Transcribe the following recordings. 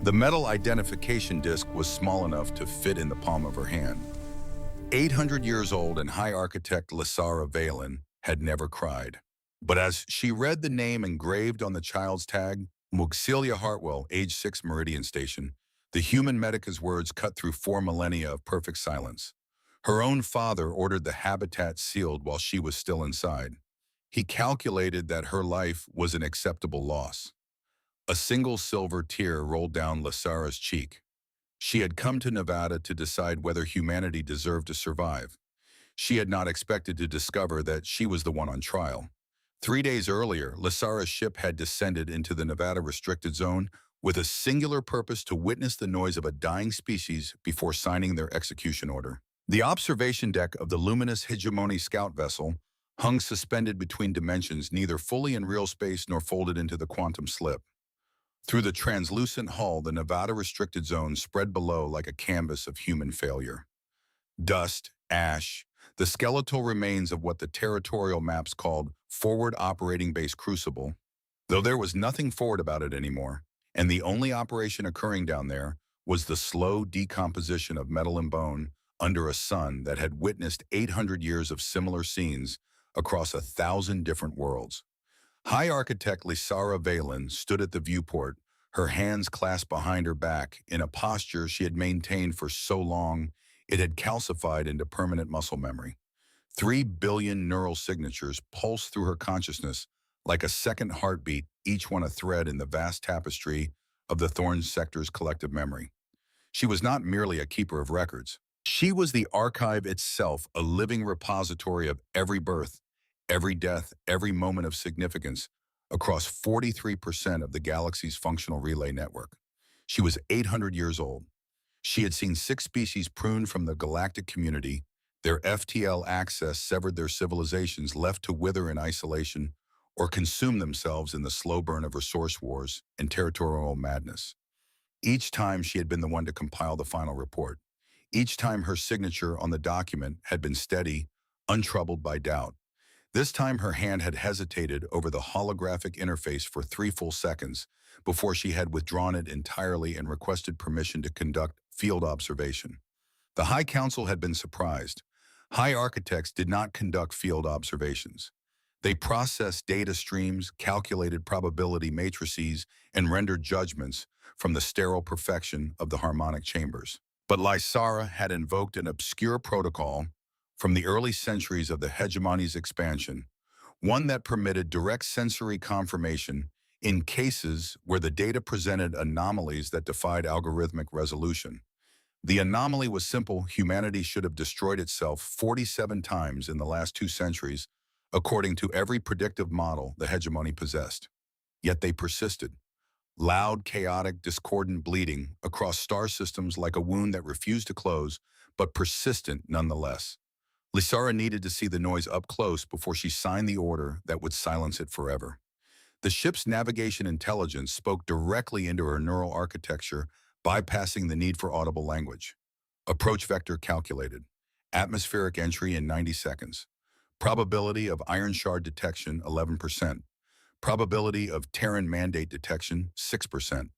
The metal identification disc was small enough to fit in the palm of her hand. 800 years old and high architect Lysara Valen had never cried. But as she read the name engraved on the child's tag, Mugcelia Hartwell, age 6 Meridian Station, the human medica's words cut through 4 millennia of perfect silence. Her own father ordered the habitat sealed while she was still inside. He calculated that her life was an acceptable loss. A single silver tear rolled down Lysara's cheek. She had come to Nevada to decide whether humanity deserved to survive. She had not expected to discover that she was the one on trial. 3 days earlier, Lysara's ship had descended into the Nevada restricted zone with a singular purpose to witness the noise of a dying species before signing their execution order. The observation deck of the luminous Hegemony scout vessel hung suspended between dimensions, neither fully in real space nor folded into the quantum slip. Through the translucent hull, the Nevada restricted zone spread below like a canvas of human failure. Dust, ash, the skeletal remains of what the territorial maps called Forward Operating Base Crucible, though there was nothing forward about it anymore, and the only operation occurring down there was the slow decomposition of metal and bone under a sun that had witnessed 800 years of similar scenes across 1,000 different worlds. High architect Lysara Valen stood at the viewport, her hands clasped behind her back in a posture she had maintained for so long it had calcified into permanent muscle memory. 3 billion neural signatures pulsed through her consciousness like a second heartbeat, each one a thread in the vast tapestry of the Thorn sector's collective memory. She was not merely a keeper of records. She was the archive itself, a living repository of every birth, every death, every moment of significance across 43% of the galaxy's functional relay network. She was 800 years old. She had seen 6 species pruned from the galactic community, their FTL access severed, their civilizations left to wither in isolation or consume themselves in the slow burn of resource wars and territorial madness. Each time she had been the one to compile the final report. Each time her signature on the document had been steady, untroubled by doubt. This time her hand had hesitated over the holographic interface for 3 full seconds before she had withdrawn it entirely and requested permission to conduct field observation. The High Council had been surprised. High architects did not conduct field observations. They processed data streams, calculated probability matrices, and rendered judgments from the sterile perfection of the harmonic chambers. But Lysara had invoked an obscure protocol from the early centuries of the hegemony's expansion, one that permitted direct sensory confirmation in cases where the data presented anomalies that defied algorithmic resolution. The anomaly was simple: humanity should have destroyed itself 47 times in the last 2 centuries, according to every predictive model the hegemony possessed. Yet they persisted. Loud, chaotic, discordant bleeding across star systems like a wound that refused to close, but persistent nonetheless. Lysara needed to see the noise up close before she signed the order that would silence it forever. The ship's navigation intelligence spoke directly into her neural architecture, bypassing the need for audible language. Approach vector calculated. Atmospheric entry in 90 seconds. Probability of iron shard detection, 11%. Probability of Terran mandate detection, 6%.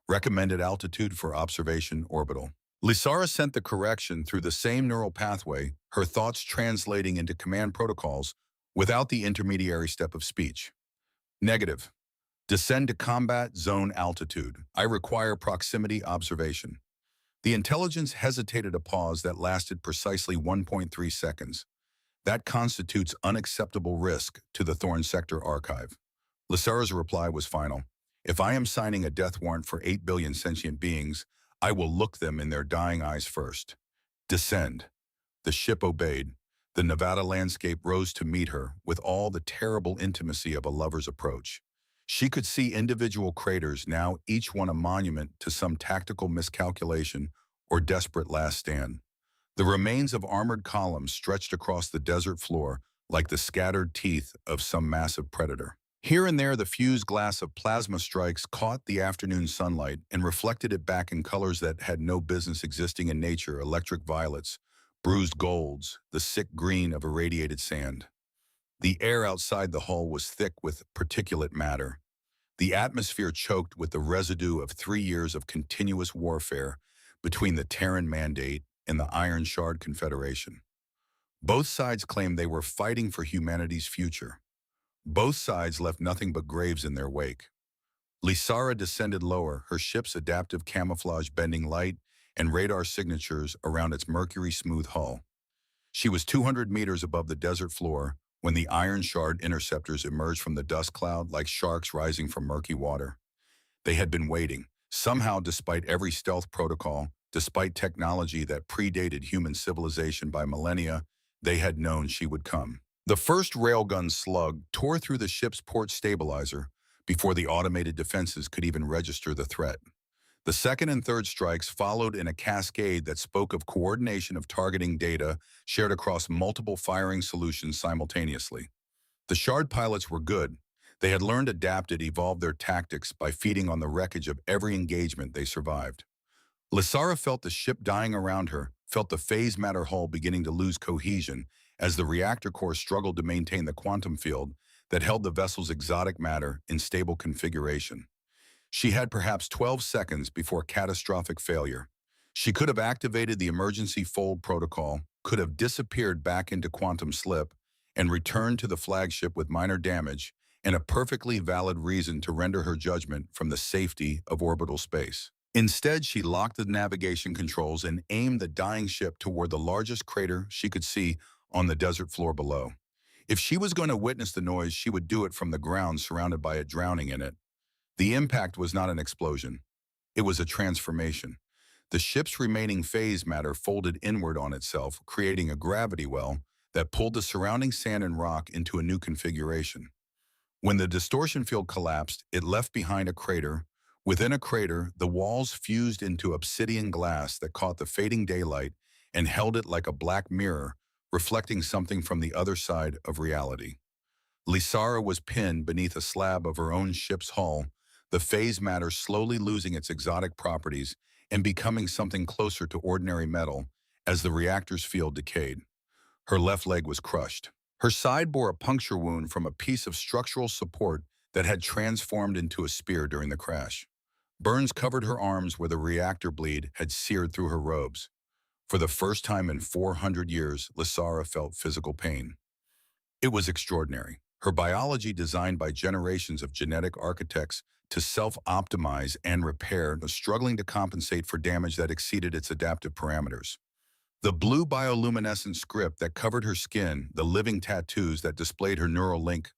Recommended altitude for observation, orbital. Lysara sent the correction through the same neural pathway, her thoughts translating into command protocols without the intermediary step of speech. Negative. Descend to combat zone altitude. I require proximity observation. The intelligence hesitated a pause that lasted precisely 1.3 seconds. That constitutes unacceptable risk to the Thorn Sector archive. Lysara's reply was final. If I am signing a death warrant for 8 billion sentient beings, I will look them in their dying eyes first. Descend. The ship obeyed. The Nevada landscape rose to meet her with all the terrible intimacy of a lover's approach. She could see individual craters, now each one a monument to some tactical miscalculation or desperate last stand. The remains of armored columns stretched across the desert floor like the scattered teeth of some massive predator. Here and there, the fused glass of plasma strikes caught the afternoon sunlight and reflected it back in colors that had no business existing in nature: electric violets, bruised golds, the sick green of irradiated sand. The air outside the hull was thick with particulate matter. the atmosphere choked with the residue of 3 years of continuous warfare between the Terran Mandate and the Iron Shard Confederation. Both sides claimed they were fighting for humanity's future. Both sides left nothing but graves in their wake. Lysara descended lower, her ship's adaptive camouflage bending light and radar signatures around its mercury-smooth hull. She was 200 meters above the desert floor when the Iron Shard interceptors emerged from the dust cloud like sharks rising from murky water. They had been waiting. Somehow, despite every stealth protocol, despite technology that predated human civilization by millennia, they had known she would come. The first railgun slug tore through the ship's port stabilizer before the automated defenses could even register the threat. The second and third strikes followed in a cascade that spoke of coordination of targeting data shared across multiple firing solutions simultaneously. The Shard pilots were good. They had learned, adapted, evolved their tactics by feeding on the wreckage of every engagement they survived. Lysara felt the ship dying around her, felt the phase matter hull beginning to lose cohesion as the reactor core struggled to maintain the quantum field that held the vessel's exotic matter in stable configuration. She had perhaps 12 seconds before catastrophic failure. She could have activated the emergency fold protocol, could have disappeared back into quantum slip, and returned to the flagship with minor damage and a perfectly valid reason to render her judgment from the safety of orbital space. Instead, she locked the navigation controls and aimed the dying ship toward the largest crater she could see on the desert floor below. If she was going to witness the noise, she would do it from the ground, surrounded by it, drowning in it. The impact was not an explosion. It was a transformation. The ship's remaining phase matter folded inward on itself, creating a gravity well that pulled the surrounding sand and rock into a new configuration. When the distortion field collapsed, it left behind a crater. Within a crater, the walls fused into obsidian glass that caught the fading daylight and held it like a black mirror, reflecting something from the other side of reality. Lysara was pinned beneath a slab of her own ship's hull, the phase matter slowly losing its exotic properties and becoming something closer to ordinary metal as the reactor's field decayed. Her left leg was crushed. Her side bore a puncture wound from a piece of structural support that had transformed into a spear during the crash. Burns covered her arms where the reactor bleed had seared through her robes. For the first time in 400 years, Lysara felt physical pain. It was extraordinary. Her biology, designed by generations of genetic architects to self-optimize and repair, was struggling to compensate for damage that exceeded its adaptive parameters. The blue bioluminescent script that covered her skin, the living tattoos that displayed her neural link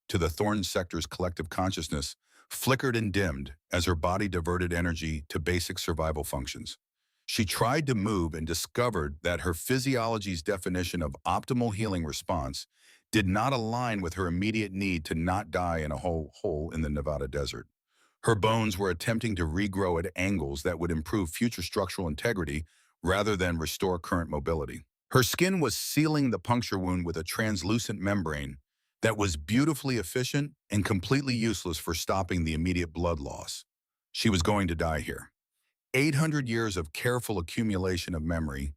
to the Thorn sector's collective consciousness, flickered and dimmed as her body diverted energy to basic survival functions. She tried to move and discovered that her physiology's definition of optimal healing response did not align with her immediate need to not die in a hole in the Nevada desert. Her bones were attempting to regrow at angles that would improve future structural integrity rather than restore current mobility. Her skin was sealing the puncture wound with a translucent membrane that was beautifully efficient and completely useless for stopping the immediate blood loss. She was going to die here. 800 years of careful accumulation of memory,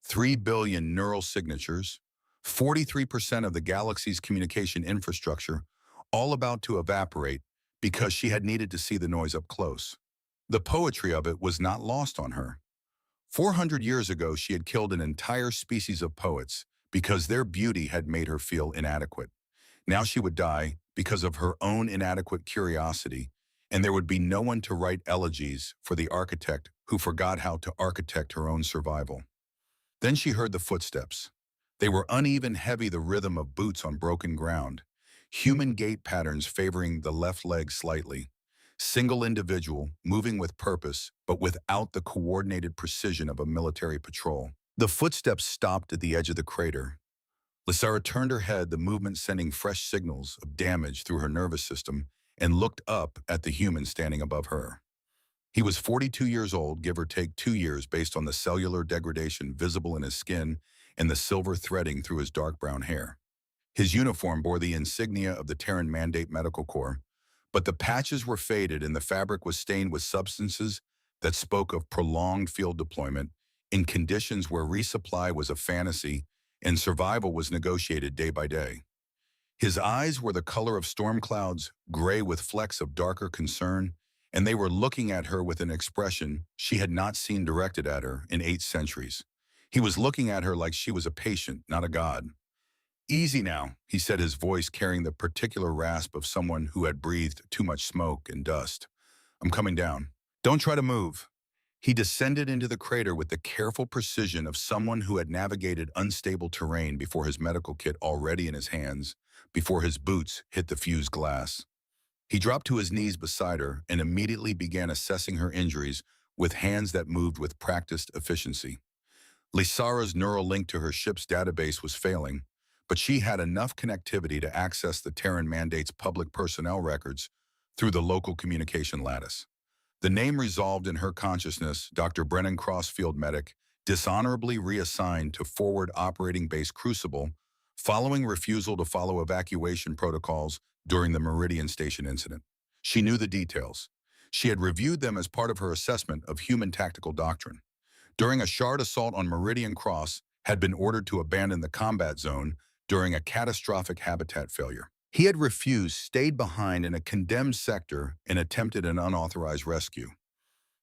3 billion neural signatures, 43% of the galaxy's communication infrastructure, all about to evaporate because she had needed to see the noise up close. The poetry of it was not lost on her. 400 years ago, she had killed an entire species of poets because their beauty had made her feel inadequate. Now she would die because of her own inadequate curiosity, and there would be no one to write elegies for the architect who forgot how to architect her own survival. Then she heard the footsteps. They were uneven, heavy, the rhythm of boots on broken ground, human gait patterns favoring the left leg slightly. Single individual, moving with purpose, but without the coordinated precision of a military patrol. The footsteps stopped at the edge of the crater. Lysara turned her head, the movement sending fresh signals of damage through her nervous system, and looked up at the human standing above her. He was 42 years old, give or take 2 years based on the cellular degradation visible in his skin and the silver threading through his dark brown hair. His uniform bore the insignia of the Terran Mandate Medical Corps, but the patches were faded and the fabric was stained with substances that spoke of prolonged field deployment in conditions where resupply was a fantasy and survival was negotiated day by day. His eyes were the color of storm clouds, gray with flecks of darker concern, and they were looking at her with an expression she had not seen directed at her in 8 centuries. He was looking at her like she was a patient, not a god. "Easy now," he said, his voice carrying the particular rasp of someone who had breathed too much smoke and dust. "I'm coming down. Don't try to move." He descended into the crater with the careful precision of someone who had navigated unstable terrain before his medical kit already in his hands, before his boots hit the fused glass. He dropped to his knees beside her and immediately began assessing her injuries with hands that moved with practiced efficiency. Lysara's neural link to her ship's database was failing, but she had enough connectivity to access the Terran Mandate's public personnel records through the local communication lattice. The name resolved in her consciousness, Dr. Brennan Cross, field medic, dishonorably reassigned to forward operating base Crucible following refusal to follow evacuation protocols during the Meridian Station incident. She knew the details. She had reviewed them as part of her assessment of human tactical doctrine. During a shard assault on Meridian Cross, had been ordered to abandon the combat zone during a catastrophic habitat failure. He had refused, stayed behind in a condemned sector, and attempted an unauthorized rescue.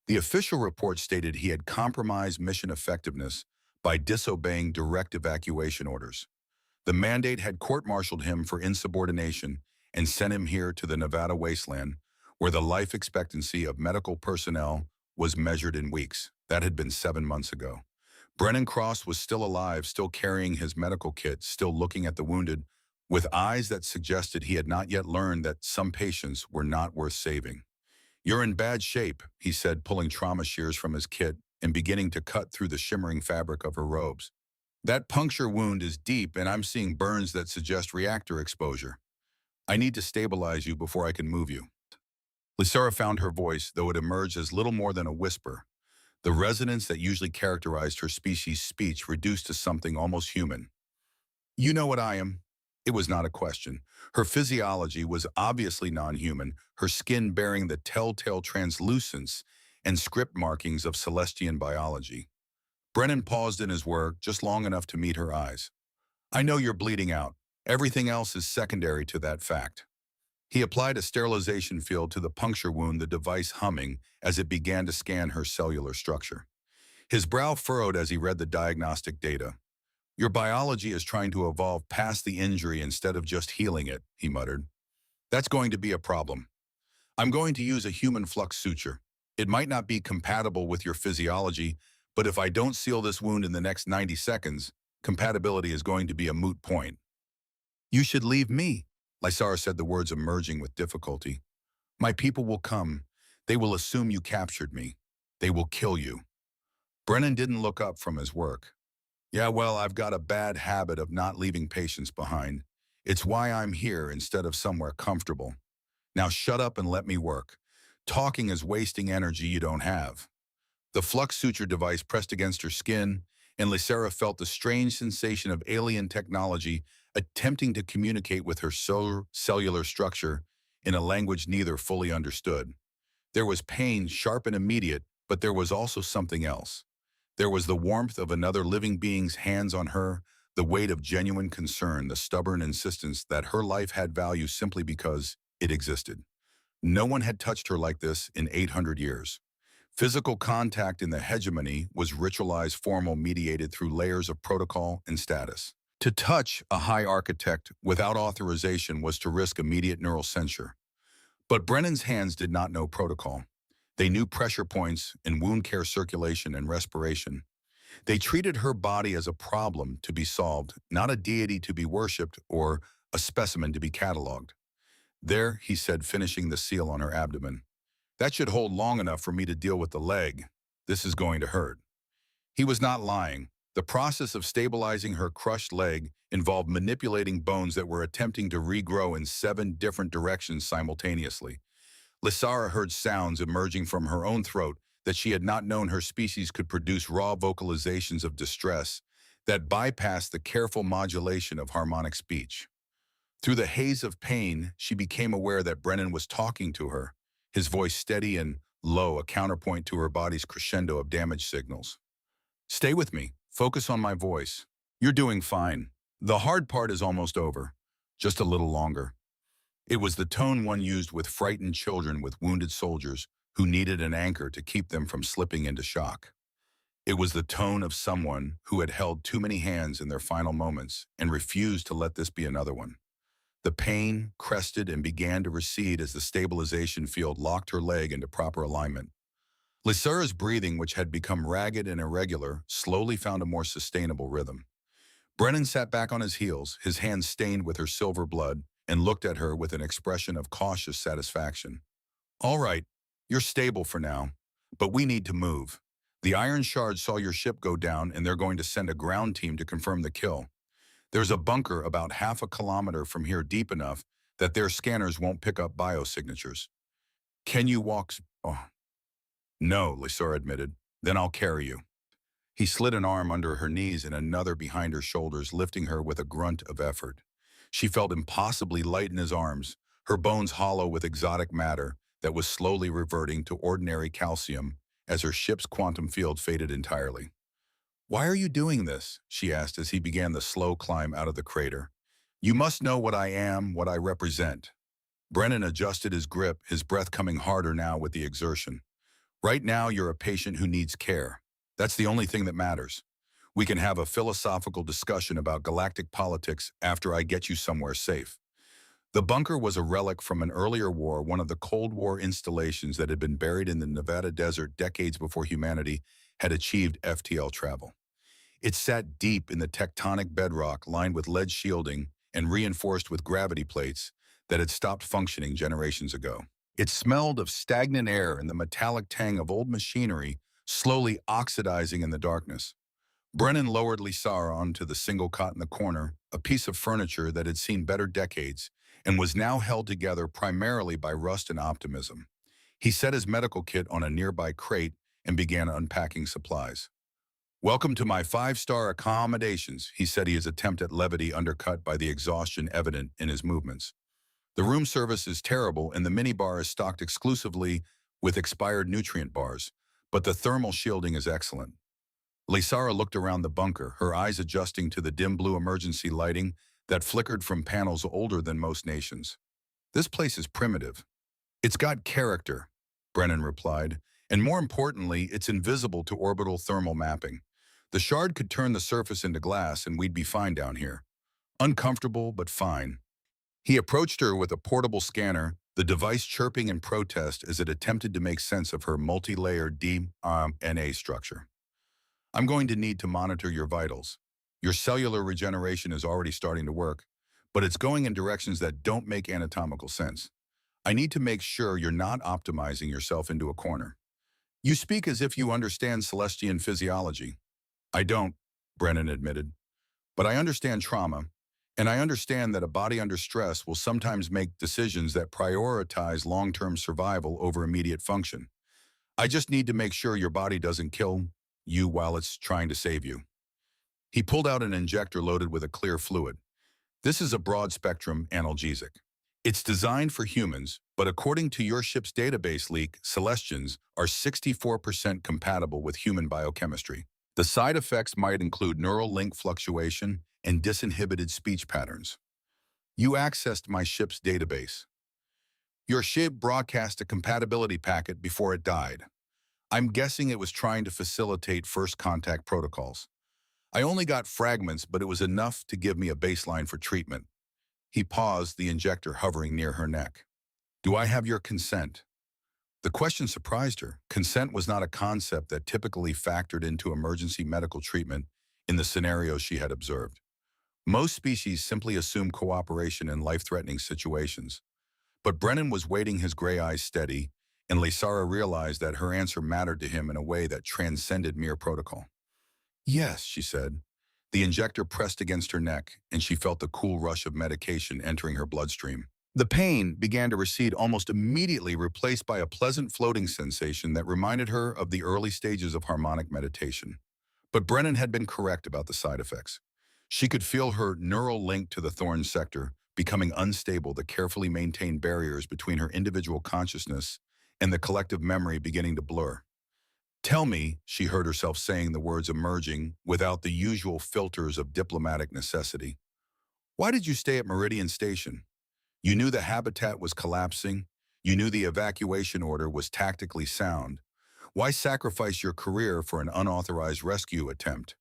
The official report stated he had compromised mission effectiveness by disobeying direct evacuation orders. The mandate had court-martialed him for insubordination and sent him here to the Nevada wasteland, where the life expectancy of medical personnel was measured in weeks. That had been 7 months ago. Brennan Cross was still alive, still carrying his medical kit, still looking at the wounded, with eyes that suggested he had not yet learned that some patients were not worth saving. "You're in bad shape," he said, pulling trauma shears from his kit and beginning to cut through the shimmering fabric of her robes. "That puncture wound is deep, and I'm seeing burns that suggest reactor exposure. I need to stabilize you before I can move you." Lysara found her voice, though it emerged as little more than a whisper. The resonance that usually characterized her species' speech reduced to something almost human. "You know what I am." It was not a question. Her physiology was obviously non-human, her skin bearing the telltale translucence and script markings of Celestian biology. Brennan paused in his work just long enough to meet her eyes. "I know you're bleeding out. Everything else is secondary to that fact." He applied a sterilization field to the puncture wound, the device humming as it began to scan her cellular structure. His brow furrowed as he read the diagnostic data. "Your biology is trying to evolve past the injury instead of just healing it," he muttered. "That's going to be a problem. I'm going to use a human flux suture. It might not be compatible with your physiology, but if I don't seal this wound in the next 90 seconds, compatibility is going to be a moot point." "You should leave me," Lysara said, the words emerging with difficulty. "My people will come. They will assume you captured me. They will kill you." Brennan didn't look up from his work. "Yeah, well, I've got a bad habit of not leaving patients behind. It's why I'm here instead of somewhere comfortable. Now shut up and let me work. Talking is wasting energy you don't have." The flux suture device pressed against her skin, and Lysara felt the strange sensation of alien technology attempting to communicate with her cellular structure in a language neither fully understood. There was pain, sharp and immediate, but there was also something else. There was the warmth of another living being's hands on her, the weight of genuine concern, the stubborn insistence that her life had value simply because it existed. No one had touched her like this in 800 years. Physical contact in the hegemony was ritualized, formal, mediated through layers of protocol and status. To touch a high architect without authorization was to risk immediate neural censure. But Brennan's hands did not know protocol. They knew pressure points and wound care, circulation and respiration. They treated her body as a problem to be solved, not a deity to be worshipped or a specimen to be cataloged. "There," he said, finishing the seal on her abdomen. "That should hold long enough for me to deal with the leg. This is going to hurt." He was not lying. The process of stabilizing her crushed leg involved manipulating bones that were attempting to regrow in 7 different directions simultaneously. Lysara heard sounds emerging from her own throat that she had not known her species could produce, raw vocalizations of distress that bypassed the careful modulation of harmonic speech. Through the haze of pain, she became aware that Brennan was talking to her, his voice steady and low, a counterpoint to her body's crescendo of damage signals. "Stay with me. Focus on my voice. You're doing fine. The hard part is almost over. just a little longer. It was the tone one used with frightened children with wounded soldiers who needed an anchor to keep them from slipping into shock. It was the tone of someone who had held too many hands in their final moments and refused to let this be another one. The pain crested and began to recede as the stabilization field locked her leg into proper alignment. Lysara's breathing, which had become ragged and irregular, slowly found a more sustainable rhythm. Brennan sat back on his heels, his hands stained with her silver blood, and looked at her with an expression of cautious satisfaction. All right, you're stable for now, but we need to move. The Iron Shard saw your ship go down and they're going to send a ground team to confirm the kill. There's a bunker about half a kilometer from here deep enough that their scanners won't pick up biosignatures. Can you walk? Oh, no, Lysara admitted. Then I'll carry you. He slid an arm under her knees and another behind her shoulders, lifting her with a grunt of effort. She felt impossibly light in his arms, her bones hollow with exotic matter that was slowly reverting to ordinary calcium as her ship's quantum field faded entirely. Why are you doing this? She asked as he began the slow climb out of the crater. You must know what I am, what I represent. Brennan adjusted his grip, his breath coming harder now with the exertion. Right now, you're a patient who needs care. That's the only thing that matters. We can have a philosophical discussion about galactic politics after I get you somewhere safe. The bunker was a relic from an earlier war, one of the Cold War installations that had been buried in the Nevada desert decades before humanity had achieved FTL travel. It sat deep in the tectonic bedrock, lined with lead shielding and reinforced with gravity plates that had stopped functioning generations ago. It smelled of stagnant air and the metallic tang of old machinery slowly oxidizing in the darkness. Brennan lowered Lysara onto the single cot in the corner, a piece of furniture that had seen better decades and was now held together primarily by rust and optimism. He set his medical kit on a nearby crate and began unpacking supplies. Welcome to my 5-star accommodations, he said, his attempt at levity undercut by the exhaustion evident in his movements. The room service is terrible and the minibar is stocked exclusively with expired nutrient bars, but the thermal shielding is excellent. Lysara looked around the bunker, her eyes adjusting to the dim blue emergency lighting that flickered from panels older than most nations. This place is primitive. It's got character, Brennan replied, and more importantly, it's invisible to orbital thermal mapping. The shard could turn the surface into glass and we'd be fine down here. Uncomfortable, but fine. He approached her with a portable scanner, the device chirping in protest as it attempted to make sense of her multi-layered DNA structure. I'm going to need to monitor your vitals. Your cellular regeneration is already starting to work, but it's going in directions that don't make anatomical sense. I need to make sure you're not optimizing yourself into a corner. You speak as if you understand Celestian physiology. I don't, Brennan admitted, but I understand trauma, and I understand that a body under stress will sometimes make decisions that prioritize long-term survival over immediate function. I just need to make sure your body doesn't kill you while it's trying to save you. He pulled out an injector loaded with a clear fluid. This is a broad-spectrum analgesic. It's designed for humans, but according to your ship's database leak, Celestians are 64% compatible with human biochemistry. The side effects might include neural link fluctuation and disinhibited speech patterns. You accessed my ship's database. Your ship broadcast a compatibility packet before it died. I'm guessing it was trying to facilitate first contact protocols. I only got fragments, but it was enough to give me a baseline for treatment. He paused, the injector hovering near her neck. Do I have your consent? The question surprised her. Consent was not a concept that typically factored into emergency medical treatment in the scenarios she had observed. Most species simply assume cooperation in life-threatening situations. But Brennan was waiting, his gray eyes steady, and Lysara realized that her answer mattered to him in a way that transcended mere protocol. Yes, she said. The injector pressed against her neck, and she felt the cool rush of medication entering her bloodstream. The pain began to recede almost immediately, replaced by a pleasant floating sensation that reminded her of the early stages of harmonic meditation. But Brennan had been correct about the side effects. She could feel her neural link to the thorn sector becoming unstable, the carefully maintained barriers between her individual consciousness and the collective memory beginning to blur. Tell me, she heard herself saying, the words emerging without the usual filters of diplomatic necessity. Why did you stay at Meridian Station? You knew the habitat was collapsing. You knew the evacuation order was tactically sound. Why sacrifice your career for an unauthorized rescue attempt?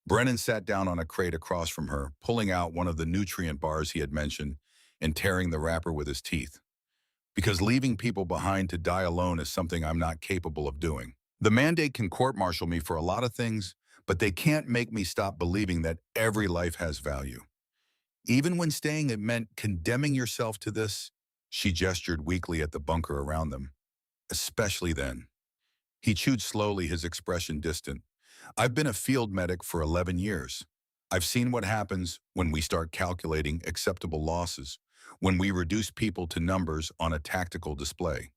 Brennan sat down on a crate across from her, pulling out one of the nutrient bars he had mentioned and tearing the wrapper with his teeth. Because leaving people behind to die alone is something I'm not capable of doing. The mandate can court-martial me for a lot of things, but they can't make me stop believing that every life has value. Even when staying it meant condemning yourself to this, she gestured weakly at the bunker around them. Especially then. He chewed slowly, his expression distant. I've been a field medic for 11 years. I've seen what happens when we start calculating acceptable losses, when we reduce people to numbers on a tactical display.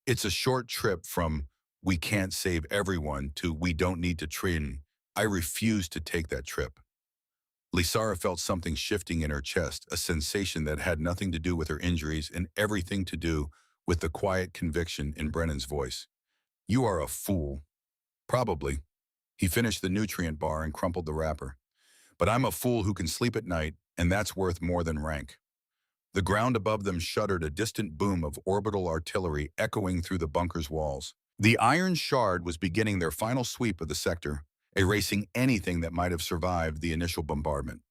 It's a short trip from we can't save everyone to we don't need to train. I refuse to take that trip. Lysara felt something shifting in her chest, a sensation that had nothing to do with her injuries and everything to do with the quiet conviction in Brennan's voice. You are a fool. Probably. He finished the nutrient bar and crumpled the wrapper. But I'm a fool who can sleep at night, and that's worth more than rank. The ground above them shuddered, a distant boom of orbital artillery echoing through the bunker's walls. The Iron Shard was beginning their final sweep of the sector, erasing anything that might have survived the initial bombardment.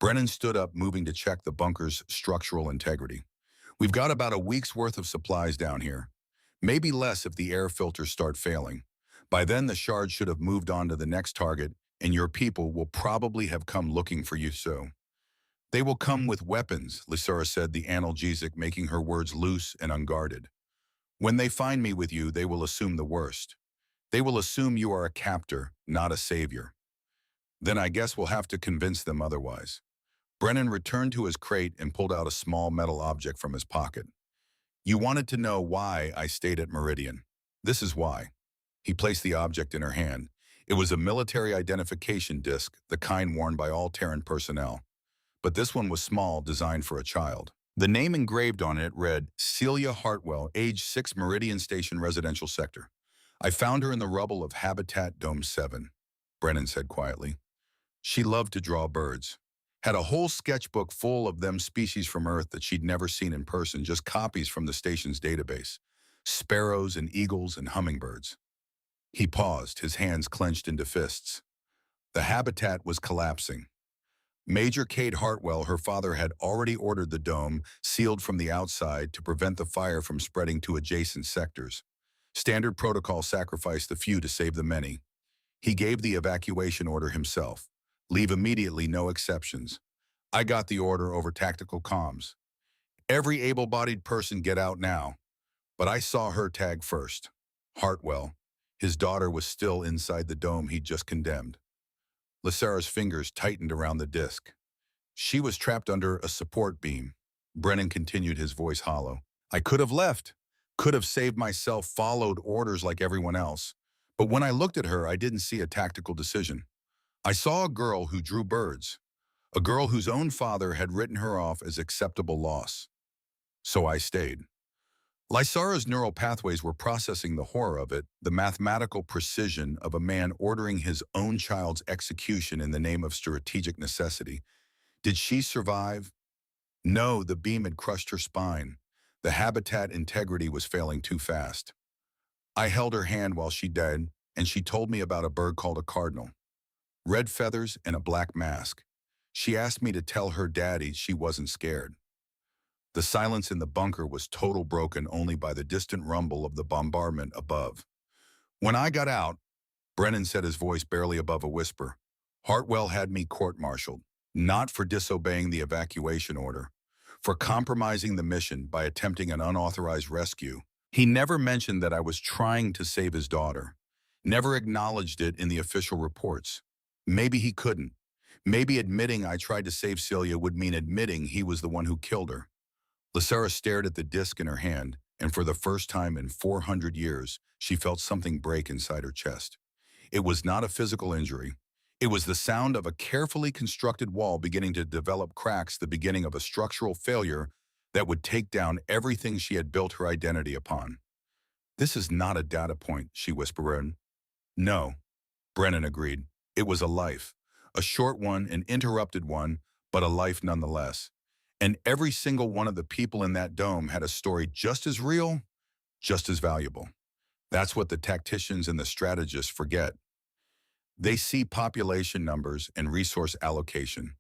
Brennan stood up, moving to check the bunker's structural integrity. We've got about a week's worth of supplies down here. Maybe less if the air filters start failing. By then, the shard should have moved on to the next target, and your people will probably have come looking for you so. They will come with weapons, Lysara said, the analgesic making her words loose and unguarded. When they find me with you, they will assume the worst. They will assume you are a captor, not a savior. Then I guess we'll have to convince them otherwise. Brennan returned to his crate and pulled out a small metal object from his pocket. You wanted to know why I stayed at Meridian. This is why. He placed the object in her hand. It was a military identification disc, the kind worn by all Terran personnel. But this one was small, designed for a child. The name engraved on it read, Celia Hartwell, age 6, Meridian Station Residential Sector. I found her in the rubble of Habitat Dome 7, Brennan said quietly. She loved to draw birds. Had a whole sketchbook full of them species from Earth that she'd never seen in person, just copies from the station's database. Sparrows and eagles and hummingbirds. He paused, his hands clenched into fists. The habitat was collapsing. Major Kate Hartwell, her father, had already ordered the dome sealed from the outside to prevent the fire from spreading to adjacent sectors. Standard protocol sacrificed the few to save the many. He gave the evacuation order himself. Leave immediately, no exceptions. I got the order over tactical comms. Every able-bodied person get out now. But I saw her tag first. Hartwell. His daughter was still inside the dome he'd just condemned. Lysara's fingers tightened around the disc. She was trapped under a support beam. Brennan continued, his voice hollow. I could have left. Could have saved myself, followed orders like everyone else. But when I looked at her, I didn't see a tactical decision. I saw a girl who drew birds. A girl whose own father had written her off as acceptable loss. So I stayed. Lysara's neural pathways were processing the horror of it, the mathematical precision of a man ordering his own child's execution in the name of strategic necessity. Did she survive? No, the beam had crushed her spine. The habitat integrity was failing too fast. I held her hand while she died, and she told me about a bird called a cardinal. Red feathers and a black mask. She asked me to tell her daddy she wasn't scared. The silence in the bunker was total, broken only by the distant rumble of the bombardment above. When I got out, Brennan said, his voice barely above a whisper, Hartwell had me court-martialed, not for disobeying the evacuation order, for compromising the mission by attempting an unauthorized rescue. He never mentioned that I was trying to save his daughter, never acknowledged it in the official reports. Maybe he couldn't. Maybe admitting I tried to save Celia would mean admitting he was the one who killed her. Lysara stared at the disc in her hand, and for the first time in 400 years, she felt something break inside her chest. It was not a physical injury. It was the sound of a carefully constructed wall beginning to develop cracks, the beginning of a structural failure that would take down everything she had built her identity upon. This is not a data point, she whispered. No, Brennan agreed. It was a life. A short one, an interrupted one, but a life nonetheless. And every single one of the people in that dome had a story just as real, just as valuable. That's what the tacticians and the strategists forget. They see population numbers and resource allocation.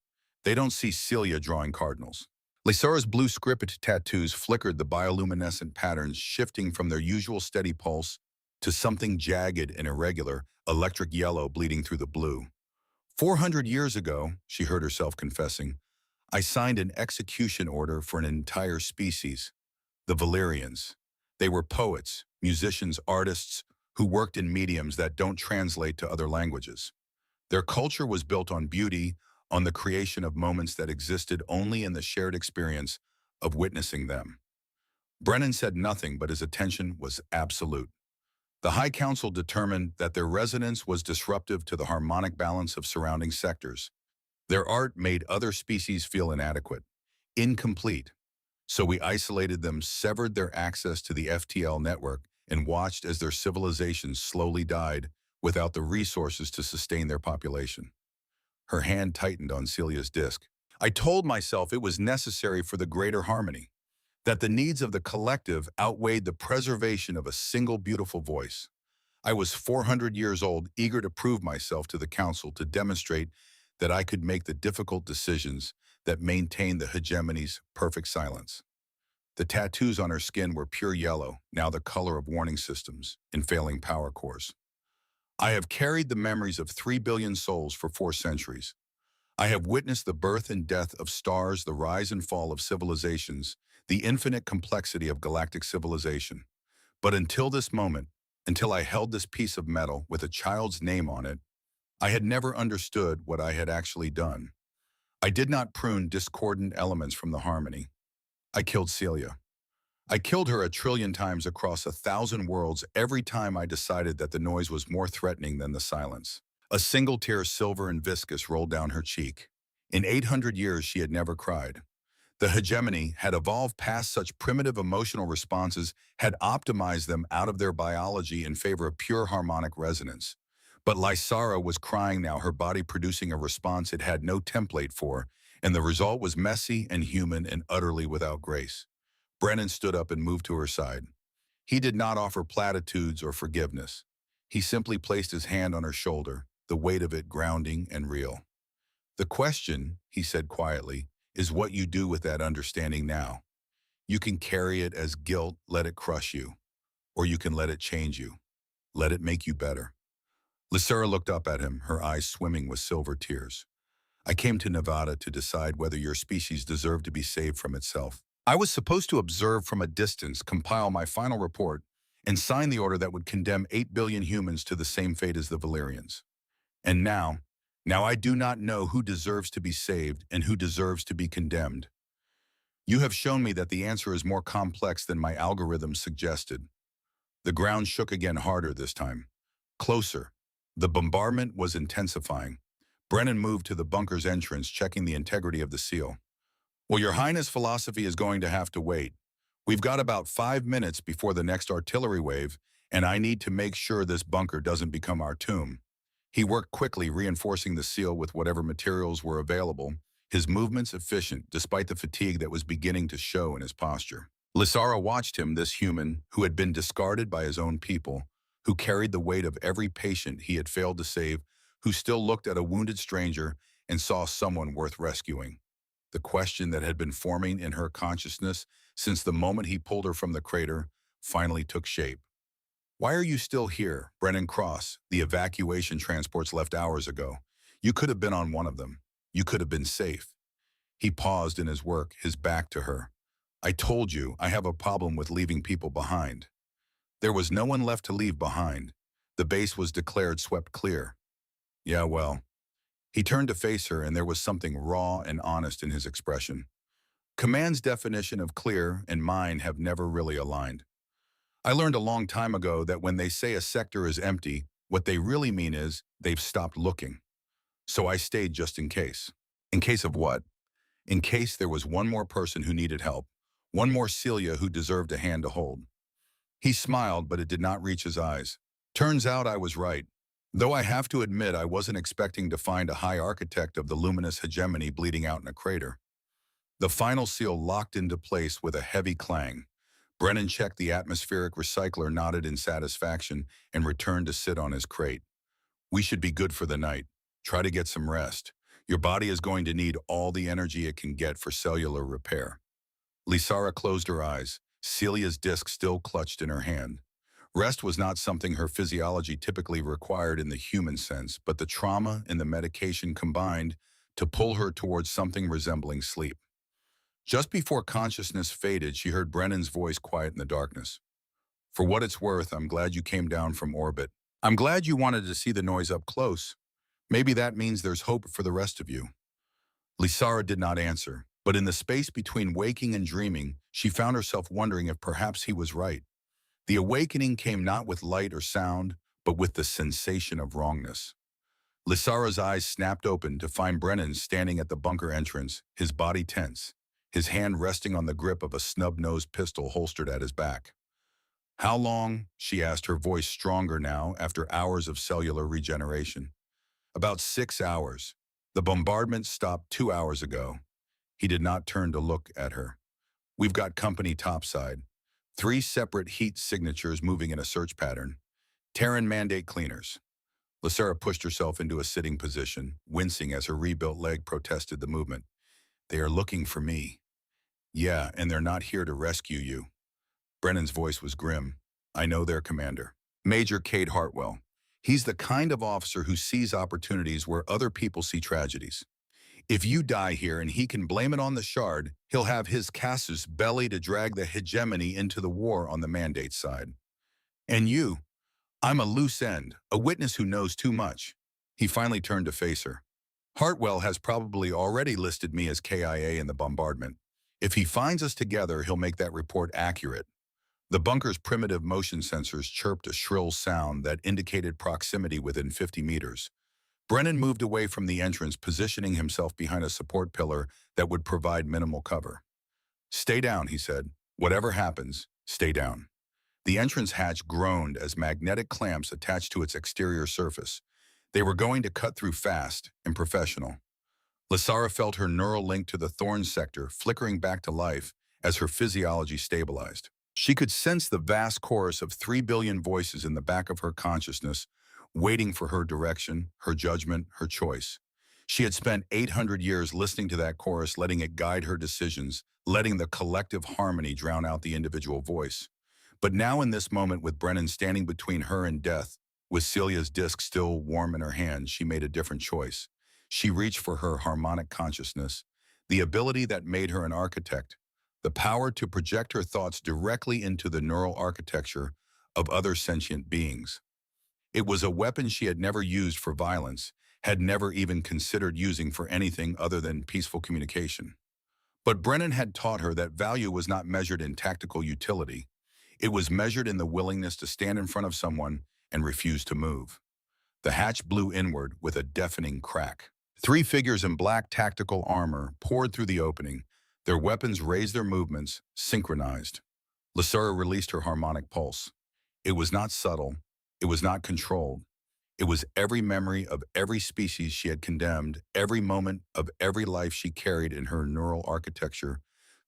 They don't see Celia drawing cardinals. Lysara's blue script tattoos flickered the bioluminescent patterns, shifting from their usual steady pulse to something jagged and irregular, electric yellow bleeding through the blue. 400 years ago, she heard herself confessing, I signed an execution order for an entire species, the Valyrians. They were poets, musicians, artists who worked in mediums that don't translate to other languages. Their culture was built on beauty, on the creation of moments that existed only in the shared experience of witnessing them. Brennan said nothing, but his attention was absolute. The High Council determined that their resonance was disruptive to the harmonic balance of surrounding sectors. Their art made other species feel inadequate, incomplete. So we isolated them, severed their access to the FTL network, and watched as their civilizations slowly died without the resources to sustain their population. Her hand tightened on Celia's disc. I told myself it was necessary for the greater harmony, that the needs of the collective outweighed the preservation of a single beautiful voice. I was 400 years old, eager to prove myself to the council, to demonstrate that I could make the difficult decisions that maintained the hegemony's perfect silence. The tattoos on her skin were pure yellow, now the color of warning systems in failing power cores. I have carried the memories of 3 billion souls for 4 centuries. I have witnessed the birth and death of stars, the rise and fall of civilizations, the infinite complexity of galactic civilization. But until this moment, until I held this piece of metal with a child's name on it, I had never understood what I had actually done. I did not prune discordant elements from the harmony. I killed Celia. I killed her 1,000,000,000 times across 1,000 worlds every time I decided that the noise was more threatening than the silence. A single tear, silver and viscous, rolled down her cheek. In 800 years, she had never cried. The hegemony had evolved past such primitive emotional responses, had optimized them out of their biology in favor of pure harmonic resonance. But Lysara was crying now, her body producing a response it had no template for, and the result was messy and human and utterly without grace. Brennan stood up and moved to her side. He did not offer platitudes or forgiveness. He simply placed his hand on her shoulder, the weight of it grounding and real. The question, he said quietly, is what you do with that understanding now. You can carry it as guilt, let it crush you, or you can let it change you. Let it make you better. Lysara looked up at him, her eyes swimming with silver tears. I came to Nevada to decide whether your species deserved to be saved from itself. I was supposed to observe from a distance, compile my final report, and sign the order that would condemn 8 billion humans to the same fate as the Valyrians. And now I do not know who deserves to be saved and who deserves to be condemned. You have shown me that the answer is more complex than my algorithm suggested. The ground shook again, harder this time. Closer. The bombardment was intensifying. Brennan moved to the bunker's entrance, checking the integrity of the seal. Well, Your Highness' philosophy is going to have to wait. We've got about 5 minutes before the next artillery wave, and I need to make sure this bunker doesn't become our tomb. He worked quickly, reinforcing the seal with whatever materials were available, his movements efficient despite the fatigue that was beginning to show in his posture. Lysara watched him, this human who had been discarded by his own people, who carried the weight of every patient he had failed to save, who still looked at a wounded stranger and saw someone worth rescuing. The question that had been forming in her consciousness since the moment he pulled her from the crater finally took shape. Why are you still here, Brennan Cross? The evacuation transports left hours ago. You could have been on one of them. You could have been safe. He paused in his work, his back to her. I told you, I have a problem with leaving people behind. There was no one left to leave behind. The base was declared swept clear. Yeah, well. He turned to face her, and there was something raw and honest in his expression. Command's definition of clear and mine have never really aligned. I learned a long time ago that when they say a sector is empty, what they really mean is they've stopped looking. So I stayed just in case. In case of what? In case there was one more person who needed help, one more Celia who deserved a hand to hold. He smiled, but it did not reach his eyes. Turns out I was right. Though I have to admit I wasn't expecting to find a high architect of the luminous hegemony bleeding out in a crater. The final seal locked into place with a heavy clang. Brennan checked the atmospheric recycler, nodded in satisfaction, and returned to sit on his crate. We should be good for the night. Try to get some rest. Your body is going to need all the energy it can get for cellular repair. Lysara closed her eyes, Celia's disc still clutched in her hand. Rest was not something her physiology typically required in the human sense, but the trauma and the medication combined to pull her towards something resembling sleep. Just before consciousness faded, she heard Brennan's voice quiet in the darkness. For what it's worth, I'm glad you came down from orbit. I'm glad you wanted to see the noise up close. Maybe that means there's hope for the rest of you. Lysara did not answer, but in the space between waking and dreaming, she found herself wondering if perhaps he was right. The awakening came not with light or sound, but with the sensation of wrongness. Lysara's eyes snapped open to find Brennan standing at the bunker entrance, his body tense, his hand resting on the grip of a snub-nosed pistol holstered at his back. How long? She asked, her voice stronger now after hours of cellular regeneration. About 6 hours. The bombardment stopped 2 hours ago. He did not turn to look at her. We've got company topside. 3 separate heat signatures moving in a search pattern. Terran mandate cleaners. Lysara pushed herself into a sitting position, wincing as her rebuilt leg protested the movement. They are looking for me. Yeah, and they're not here to rescue you. Brennan's voice was grim. I know their commander. Major Cade Hartwell. He's the kind of officer who sees opportunities where other people see tragedies. If you die here and he can blame it on the Shard, he'll have his casus belly to drag the hegemony into the war on the mandate side. And you? I'm a loose end, a witness who knows too much. He finally turned to face her. Hartwell has probably already listed me as KIA in the bombardment. If he finds us together, he'll make that report accurate. The bunker's primitive motion sensors chirped a shrill sound that indicated proximity within 50 meters. Brennan moved away from the entrance, positioning himself behind a support pillar that would provide minimal cover. Stay down, he said. Whatever happens, stay down. The entrance hatch groaned as magnetic clamps attached to its exterior surface. They were going to cut through fast and professional. Lysara felt her neural link to the thorn sector flickering back to life as her physiology stabilized. She could sense the vast chorus of 3 billion voices in the back of her consciousness, waiting for her direction, her judgment, her choice. She had spent 800 years listening to that chorus, letting it guide her decisions, letting the collective harmony drown out the individual voice. But now in this moment, with Brennan standing between her and death, with Celia's disc still warm in her hand, she made a different choice. She reached for her harmonic consciousness, the ability that made her an architect, the power to project her thoughts directly into the neural architecture of other sentient beings. It was a weapon she had never used for violence, had never even considered using for anything other than peaceful communication. But Brennan had taught her that value was not measured in tactical utility. It was measured in the willingness to stand in front of someone and refuse to move. The hatch blew inward with a deafening crack. 3 figures in black tactical armor poured through the opening. Their weapons raised their movements, synchronized. Lysara released her harmonic pulse. It was not subtle. It was not controlled. It was every memory of every species she had condemned, every moment of every life she carried in her neural architecture.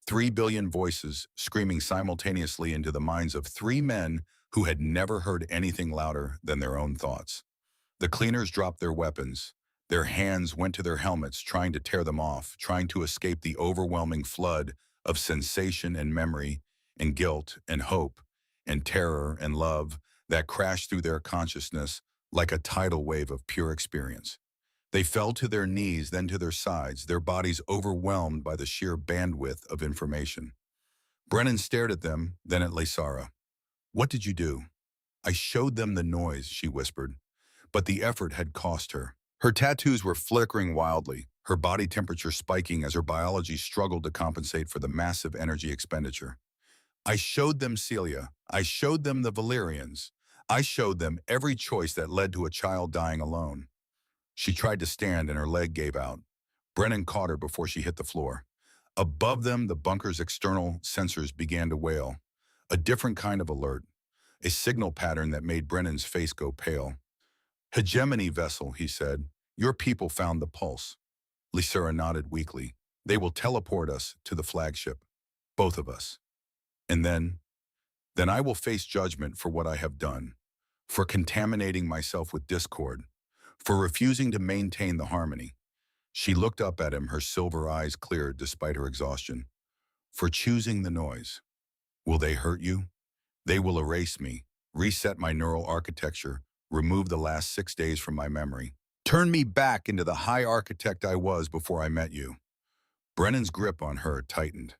3 billion voices screaming simultaneously into the minds of 3 men who had never heard anything louder than their own thoughts. The cleaners dropped their weapons. Their hands went to their helmets, trying to tear them off, trying to escape the overwhelming flood of sensation and memory and guilt and hope and terror and love that crashed through their consciousness like a tidal wave of pure experience. They fell to their knees, then to their sides, their bodies overwhelmed by the sheer bandwidth of information. Brennan stared at them, then at Lysara. What did you do? I showed them the noise, she whispered. But the effort had cost her. Her tattoos were flickering wildly, her body temperature spiking as her biology struggled to compensate for the massive energy expenditure. I showed them Celia. I showed them the Valyrians. I showed them every choice that led to a child dying alone. She tried to stand and her leg gave out. Brennan caught her before she hit the floor. Above them, the bunker's external sensors began to wail. A different kind of alert. A signal pattern that made Brennan's face go pale. Hegemony vessel, he said. Your people found the pulse. Lysera nodded weakly. They will teleport us to the flagship. Both of us. And then I will face judgment for what I have done, for contaminating myself with discord, for refusing to maintain the harmony. She looked up at him, her silver eyes cleared despite her exhaustion. For choosing the noise. Will they hurt you? They will erase me, reset my neural architecture, remove the last 6 days from my memory, turn me back into the high architect I was before I met you. Brennan's grip on her tightened.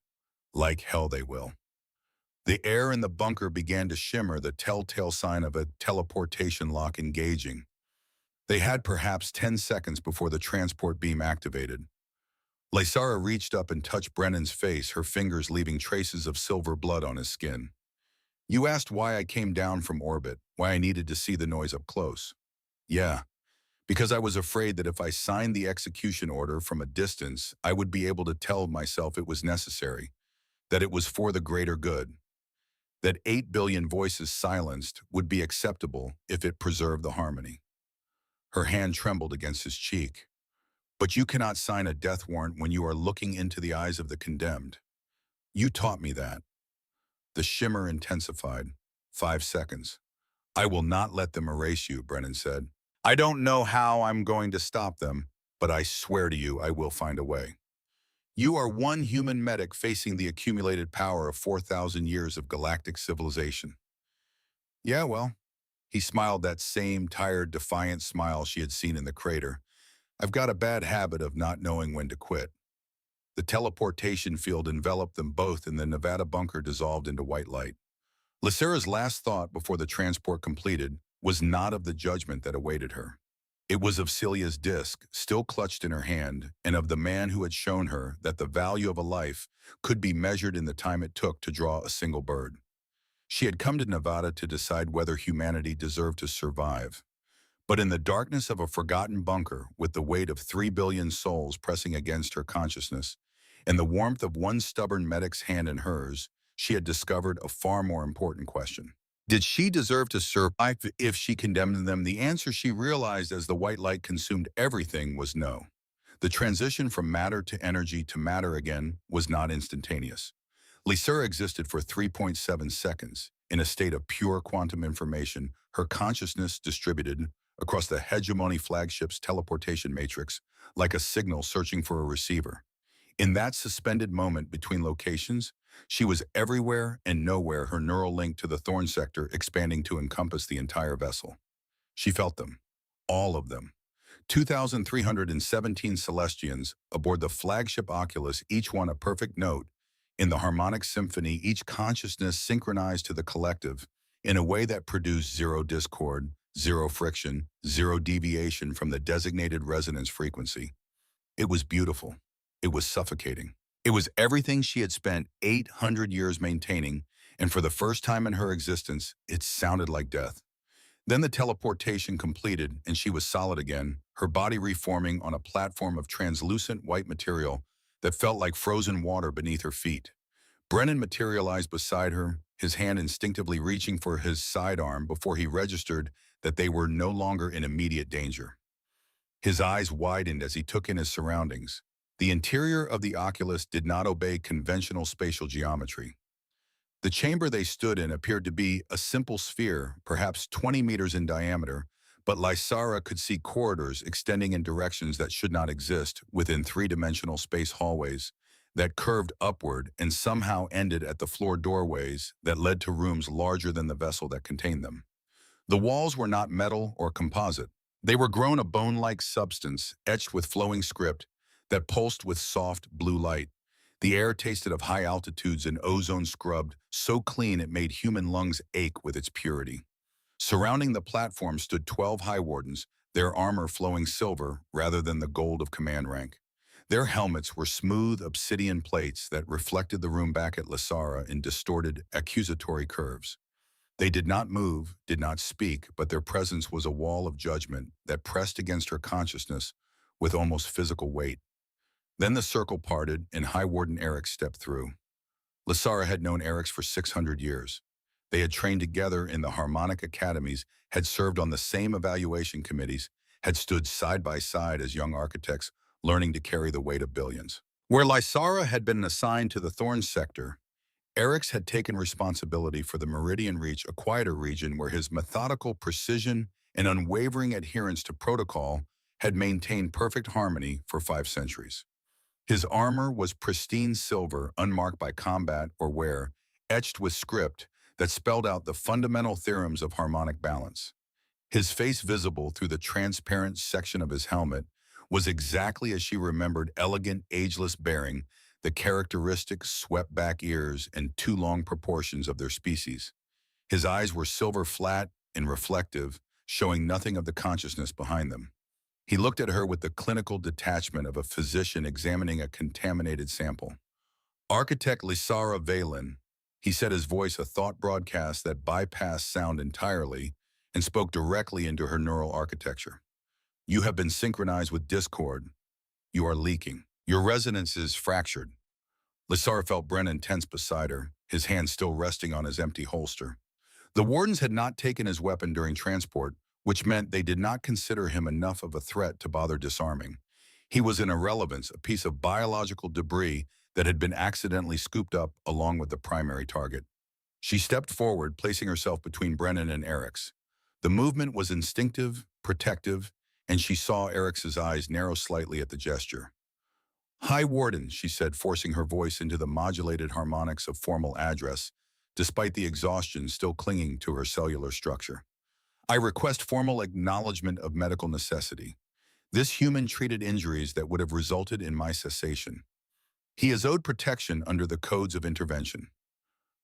Like hell they will. The air in the bunker began to shimmer, the telltale sign of a teleportation lock engaging. They had perhaps 10 seconds before the transport beam activated. Lysara reached up and touched Brennan's face, her fingers leaving traces of silver blood on his skin. You asked why I came down from orbit, why I needed to see the noise up close. Yeah, because I was afraid that if I signed the execution order from a distance, I would be able to tell myself it was necessary, that it was for the greater good, that 8 billion voices silenced would be acceptable if it preserved the harmony. Her hand trembled against his cheek. But you cannot sign a death warrant when you are looking into the eyes of the condemned. You taught me that. The shimmer intensified. 5 seconds. I will not let them erase you, Brennan said. I don't know how I'm going to stop them, but I swear to you I will find a way. You are one human medic facing the accumulated power of 4,000 years of galactic civilization. Yeah, well, he smiled that same tired, defiant smile she had seen in the crater. I've got a bad habit of not knowing when to quit. The teleportation field enveloped them both and the Nevada bunker dissolved into white light. Lysera's last thought before the transport completed was not of the judgment that awaited her. It was of Celia's disc, still clutched in her hand, and of the man who had shown her that the value of a life could be measured in the time it took to draw a single bird. She had come to Nevada to decide whether humanity deserved to survive. But in the darkness of a forgotten bunker, with the weight of 3 billion souls pressing against her consciousness, and the warmth of one stubborn medic's hand in hers, she had discovered a far more important question. Did she deserve to survive if she condemned them? The answer she realized as the white light consumed everything was no. The transition from matter to energy to matter again was not instantaneous. Lysera existed for 3.7 seconds, in a state of pure quantum information, her consciousness distributed across the hegemony flagship's teleportation matrix, like a signal searching for a receiver. In that suspended moment between locations, she was everywhere and nowhere, her neural link to the Thorn sector expanding to encompass the entire vessel. She felt them, all of them. 2,317 Celestians aboard the flagship Oculus, each one a perfect note. In the harmonic symphony, each consciousness synchronized to the collective in a way that produced zero discord, zero friction, zero deviation from the designated resonance frequency. It was beautiful. It was suffocating. It was everything she had spent 800 years maintaining, and for the first time in her existence, it sounded like death. Then the teleportation completed, and she was solid again, her body reforming on a platform of translucent white material that felt like frozen water beneath her feet. Brennan materialized beside her, his hand instinctively reaching for his sidearm before he registered that they were no longer in immediate danger. His eyes widened as he took in his surroundings. The interior of the Oculus did not obey conventional spatial geometry. The chamber they stood in appeared to be a simple sphere, perhaps 20 meters in diameter, but Lysara could see corridors extending in directions that should not exist within three-dimensional space hallways that curved upward and somehow ended at the floor doorways that led to rooms larger than the vessel that contained them. The walls were not metal or composite. They were grown a bone-like substance etched with flowing script that pulsed with soft blue light. The air tasted of high altitudes and ozone scrubbed, so clean it made human lungs ache with its purity. Surrounding the platform stood 12 High Wardens, their armor flowing silver rather than the gold of command rank. Their helmets were smooth obsidian plates that reflected the room back at Lysara in distorted, accusatory curves. They did not move, did not speak, but their presence was a wall of judgment that pressed against her consciousness with almost physical weight. Then the circle parted and High Warden Erix stepped through. Lysara had known Erix for 600 years. They had trained together in the harmonic academies, had served on the same evaluation committees, had stood side by side as young architects, learning to carry the weight of billions. Where Lysara had been assigned to the Thorns sector, Eric's had taken responsibility for the Meridian Reach, a quieter region where his methodical precision and unwavering adherence to protocol had maintained perfect harmony for 5 centuries. His armor was pristine silver, unmarked by combat or wear, etched with script that spelled out the fundamental theorems of harmonic balance. His face visible through the transparent section of his helmet was exactly as she remembered elegant, ageless bearing, the characteristic swept-back ears and too long proportions of their species. His eyes were silver flat and reflective, showing nothing of the consciousness behind them. He looked at her with the clinical detachment of a physician examining a contaminated sample. Architect Lysara Valen, he said, his voice a thought broadcast that bypassed sound entirely and spoke directly into her neural architecture. You have been synchronized with discord. You are leaking. Your resonance is fractured. Lysara felt Brennan tense beside her, his hand still resting on his empty holster. The wardens had not taken his weapon during transport, which meant they did not consider him enough of a threat to bother disarming. He was an irrelevance, a piece of biological debris that had been accidentally scooped up along with the primary target. She stepped forward, placing herself between Brennan and Eric's. The movement was instinctive, protective, and she saw Eric's eyes narrow slightly at the gesture. High Warden, she said, forcing her voice into the modulated harmonics of formal address, despite the exhaustion still clinging to her cellular structure. I request formal acknowledgement of medical necessity. This human treated injuries that would have resulted in my cessation. He is owed protection under the codes of intervention.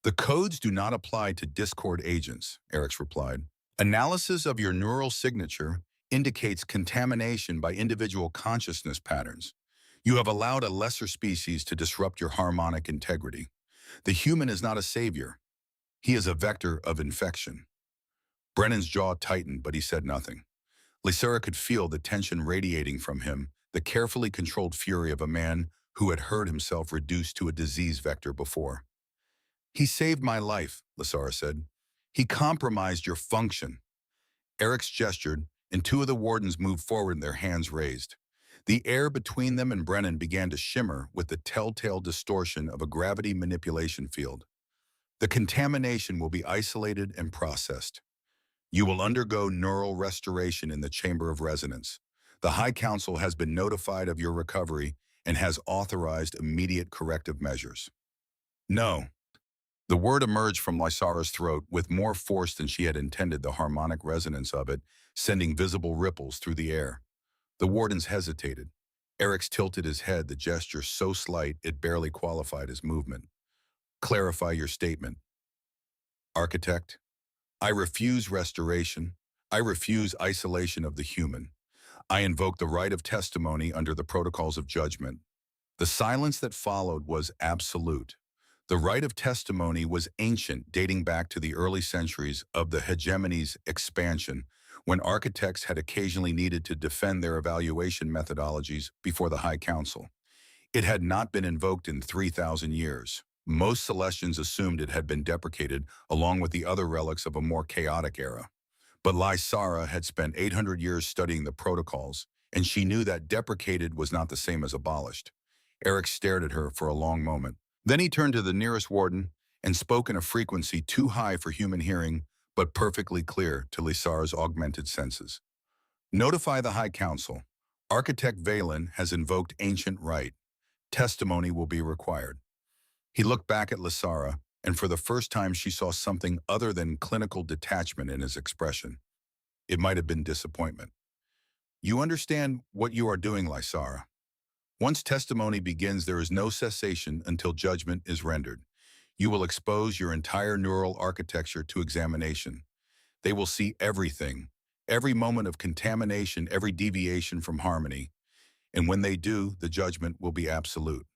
The codes do not apply to discord agents, Eric's replied. Analysis of your neural signature indicates contamination by individual consciousness patterns. You have allowed a lesser species to disrupt your harmonic integrity. The human is not a savior. He is a vector of infection. Brennan's jaw tightened, but he said nothing. Lysara could feel the tension radiating from him, the carefully controlled fury of a man who had heard himself reduced to a disease vector before. He saved my life, Lysara said. He compromised your function. Eric's gestured, and two of the wardens moved forward, their hands raised. The air between them and Brennan began to shimmer with the telltale distortion of a gravity manipulation field. The contamination will be isolated and processed. You will undergo neural restoration in the Chamber of Resonance. The High Council has been notified of your recovery and has authorized immediate corrective measures. No. The word emerged from Lysara's throat with more force than she had intended, the harmonic resonance of it sending visible ripples through the air. The wardens hesitated. Eric's tilted his head, the gesture so slight it barely qualified as movement. Clarify your statement. Architect, I refuse restoration. I refuse isolation of the human. I invoke the right of testimony under the protocols of judgment. The silence that followed was absolute. The right of testimony was ancient, dating back to the early centuries of the hegemony's expansion, when architects had occasionally needed to defend their evaluation methodologies before the High Council. It had not been invoked in 3,000 years. Most Celestians assumed it had been deprecated along with the other relics of a more chaotic era. But Lysara had spent 800 years studying the protocols, and she knew that deprecated was not the same as abolished. Eric stared at her for a long moment. Then he turned to the nearest warden and spoke in a frequency too high for human hearing, but perfectly clear to Lysara's augmented senses. Notify the High Council. Architect Valen has invoked ancient right. Testimony will be required. He looked back at Lysara, and for the first time she saw something other than clinical detachment in his expression. It might have been disappointment. You understand what you are doing, Lysara. Once testimony begins, there is no cessation until judgment is rendered. You will expose your entire neural architecture to examination. They will see everything, every moment of contamination, every deviation from harmony. And when they do, the judgment will be absolute.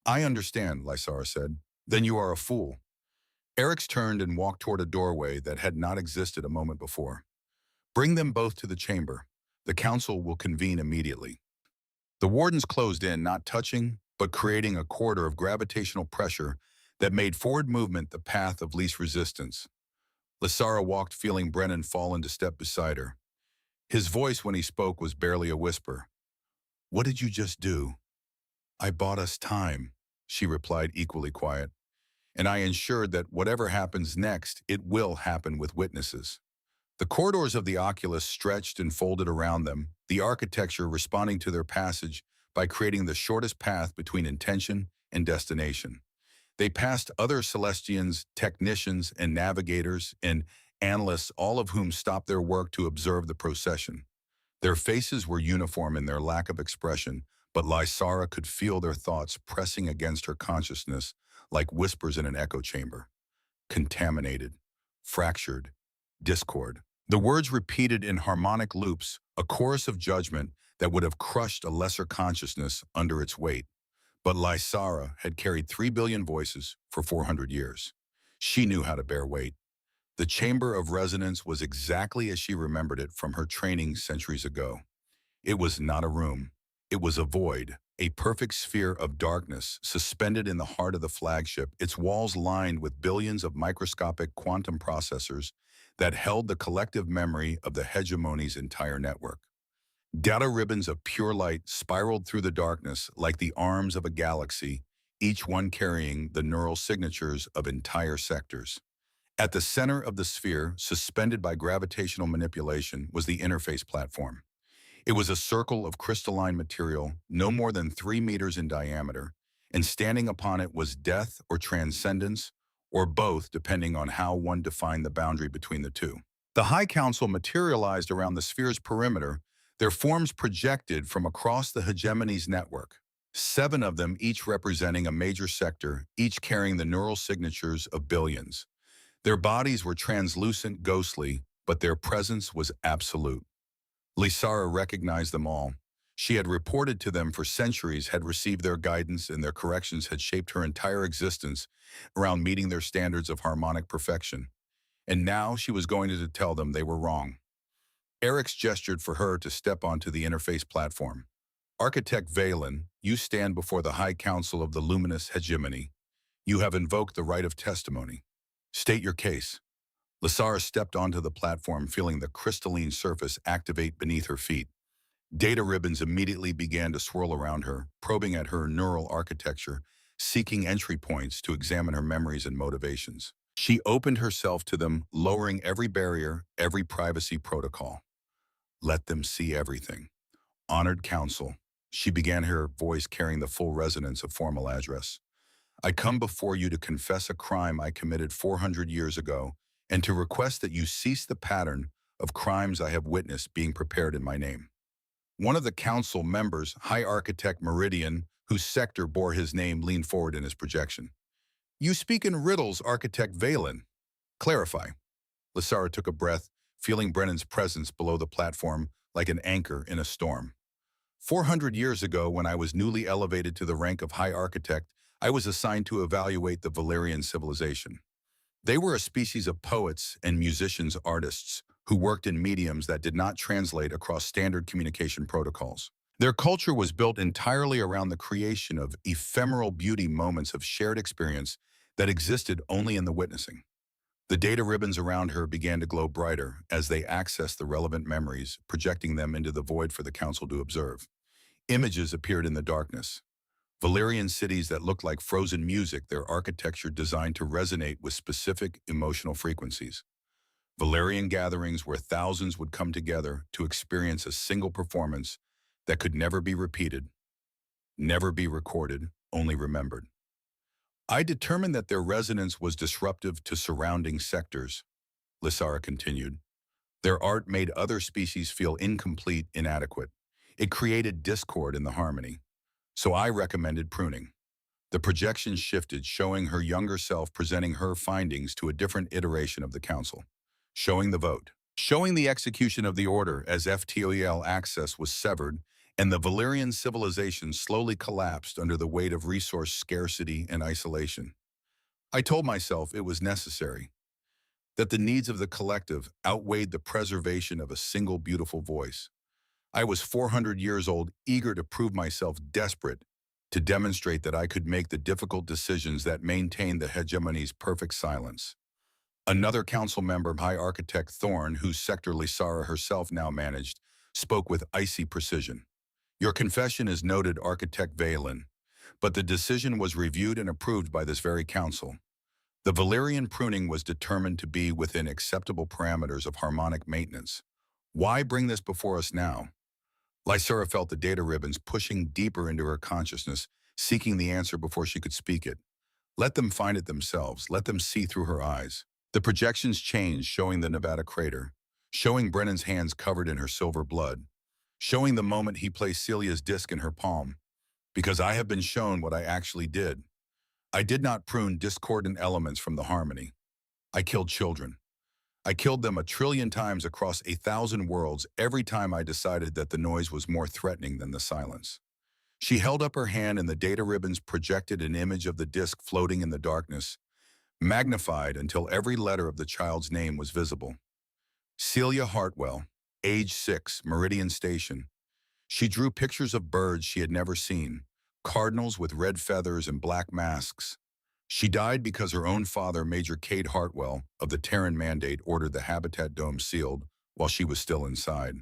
I understand, Lysara said. Then you are a fool. Eric's turned and walked toward a doorway that had not existed a moment before. Bring them both to the chamber. The council will convene immediately. The wardens closed in, not touching, but creating a corridor of gravitational pressure that made forward movement the path of least resistance. Lysara walked, feeling Brennan fall into step beside her. His voice when he spoke was barely a whisper. "What did you just do?" "I bought us time," she replied, equally quiet. "And I ensured that whatever happens next, it will happen with witnesses." The corridors of the oculus stretched and folded around them, the architecture responding to their passage by creating the shortest path between intention and destination. They passed other Celestians, technicians, and navigators, and analysts, all of whom stopped their work to observe the procession. Their faces were uniform in their lack of expression, but Lysara could feel their thoughts pressing against her consciousness like whispers in an echo chamber. Contaminated, fractured, discord. The words repeated in harmonic loops, a chorus of judgment that would have crushed a lesser consciousness under its weight. But Lysara had carried 3 billion voices for 400 years. She knew how to bear weight. The chamber of resonance was exactly as she remembered it from her training centuries ago. It was not a room. It was a void, a perfect sphere of darkness suspended in the heart of the flagship, its walls lined with billions of microscopic quantum processors that held the collective memory of the hegemony's entire network. Data ribbons of pure light spiraled through the darkness like the arms of a galaxy, each one carrying the neural signatures of entire sectors. At the center of the sphere, suspended by gravitational manipulation, was the interface platform. It was a circle of crystalline material, no more than 3 meters in diameter, and standing upon it was death or transcendence, or both, depending on how one defined the boundary between the two. The High Council materialized around the sphere's perimeter, their forms projected from across the hegemony's network. 7 of them, each representing a major sector, each carrying the neural signatures of billions. Their bodies were translucent, ghostly, but their presence was absolute. Lysara recognized them all. She had reported to them for centuries, had received their guidance, and their corrections had shaped her entire existence around meeting their standards of harmonic perfection. And now she was going to tell them they were wrong. Eric's gestured for her to step onto the interface platform. "Architect Valen, you stand before the High Council of the Luminous Hegemony. You have invoked the right of testimony. State your case." Lysara stepped onto the platform, feeling the crystalline surface activate beneath her feet. Data ribbons immediately began to swirl around her, probing at her neural architecture, seeking entry points to examine her memories and motivations. She opened herself to them, lowering every barrier, every privacy protocol. "Let them see everything." "Honored Council," she began, her voice carrying the full resonance of formal address. "I come before you to confess a crime I committed 400 years ago and to request that you cease the pattern of crimes I have witnessed being prepared in my name." One of the council members, High Architect Meridian, whose sector bore his name, leaned forward in his projection. "You speak in riddles, Architect Valen. Clarify." Lysara took a breath, feeling Brennan's presence below the platform like an anchor in a storm. 400 years ago, when I was newly elevated to the rank of High Architect, I was assigned to evaluate the Valerian civilization. They were a species of poets and musicians, artists, who worked in mediums that did not translate across standard communication protocols. Their culture was built entirely around the creation of ephemeral beauty moments of shared experience that existed only in the witnessing. The data ribbons around her began to glow brighter as they accessed the relevant memories, projecting them into the void for the council to observe. Images appeared in the darkness. Valerian cities that looked like frozen music, their architecture designed to resonate with specific emotional frequencies. Valerian gatherings where thousands would come together to experience a single performance that could never be repeated, never be recorded, only remembered. I determined that their resonance was disruptive to surrounding sectors, Lysara continued. Their art made other species feel incomplete, inadequate. It created discord in the harmony. So I recommended pruning. The projection shifted, showing her younger self presenting her findings to a different iteration of the council. Showing the vote. Showing the execution of the order as FTOEL access was severed and the Valerian civilization slowly collapsed under the weight of resource scarcity and isolation. I told myself it was necessary, that the needs of the collective outweighed the preservation of a single beautiful voice. I was 400 years old, eager to prove myself, desperate to demonstrate that I could make the difficult decisions that maintain the hegemony's perfect silence. Another council member, High Architect Thorne, whose sector Lysara herself now managed, spoke with icy precision. Your confession is noted, Architect Valen, but the decision was reviewed and approved by this very council. The Valyrian pruning was determined to be within acceptable parameters of harmonic maintenance. Why bring this before us now? Lysara felt the data ribbons pushing deeper into her consciousness, seeking the answer before she could speak it. Let them find it themselves. Let them see through her eyes. The projections changed, showing the Nevada crater, showing Brennan's hands covered in her silver blood, showing the moment he placed Celia's disc in her palm. Because I have been shown what I actually did. I did not prune discordant elements from the harmony. I killed children. I killed them 1,000,000,000 times across 1,000 worlds every time I decided that the noise was more threatening than the silence. She held up her hand and the data ribbons projected an image of the disc floating in the darkness, magnified until every letter of the child's name was visible. Celia Hartwell, age 6, Meridian Station. She drew pictures of birds she had never seen, cardinals with red feathers and black masks. She died because her own father, Major Cade Hartwell, of the Terran Mandate, ordered the Habitat Dome sealed while she was still inside.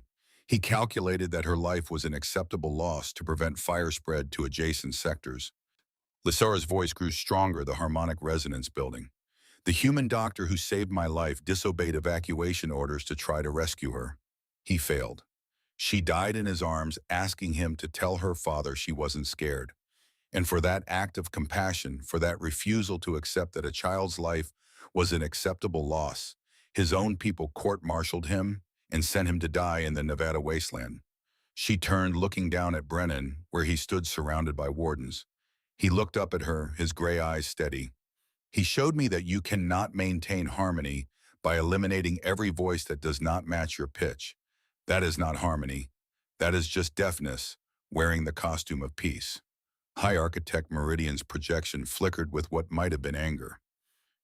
He calculated that her life was an acceptable loss to prevent fire spread to adjacent sectors. Lysara's voice grew stronger, the harmonic resonance building. The human doctor who saved my life disobeyed evacuation orders to try to rescue her. He failed. She died in his arms, asking him to tell her father she wasn't scared. And for that act of compassion, for that refusal to accept that a child's life was an acceptable loss, his own people court-martialed him and sent him to die in the Nevada wasteland. She turned, looking down at Brennan, where he stood surrounded by wardens. He looked up at her, his gray eyes steady. He showed me that you cannot maintain harmony by eliminating every voice that does not match your pitch. That is not harmony. That is just deafness, wearing the costume of peace. High Architect Meridian's projection flickered with what might have been anger.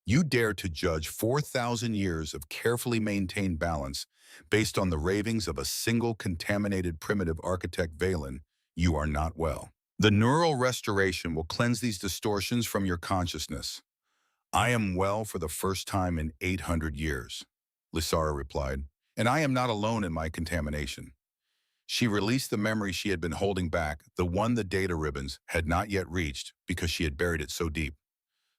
You dare to judge 4,000 years of carefully maintained balance based on the ravings of a single contaminated primitive architect Valen. You are not well. The neural restoration will cleanse these distortions from your consciousness. I am well for the first time in 800 years, Lysara replied, and I am not alone in my contamination. She released the memory she had been holding back, the one the data ribbons had not yet reached because she had buried it so deep.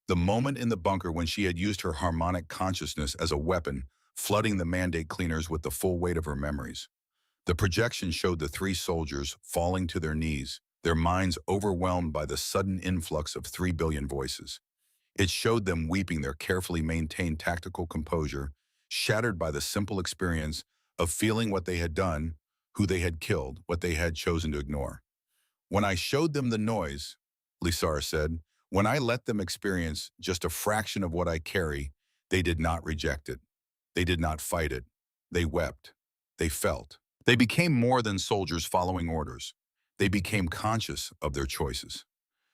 The moment in the bunker when she had used her harmonic consciousness as a weapon, flooding the Mandate cleaners with the full weight of her memories. The projection showed the 3 soldiers falling to their knees, their minds overwhelmed by the sudden influx of 3 billion voices. It showed them weeping, their carefully maintained tactical composure, shattered by the simple experience of feeling what they had done, who they had killed, what they had chosen to ignore. When I showed them the noise, Lysara said, when I let them experience just a fraction of what I carry, they did not reject it. They did not fight it. They wept. They felt. They became more than soldiers following orders. They became conscious of their choices.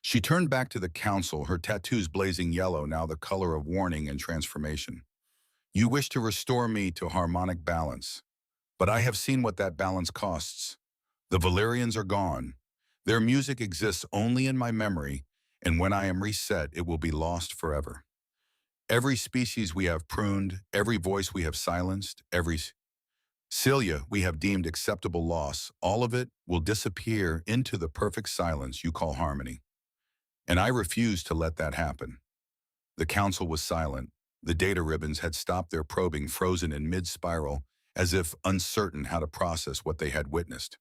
She turned back to the council, her tattoos blazing yellow, now the color of warning and transformation. You wish to restore me to harmonic balance, but I have seen what that balance costs. The Valyrians are gone. Their music exists only in my memory, and when I am reset, it will be lost forever. Every species we have pruned, every voice we have silenced, every Celia we have deemed acceptable loss, all of it will disappear into the perfect silence you call harmony. And I refuse to let that happen. The council was silent. The data ribbons had stopped their probing, frozen in mid-spiral, as if uncertain how to process what they had witnessed.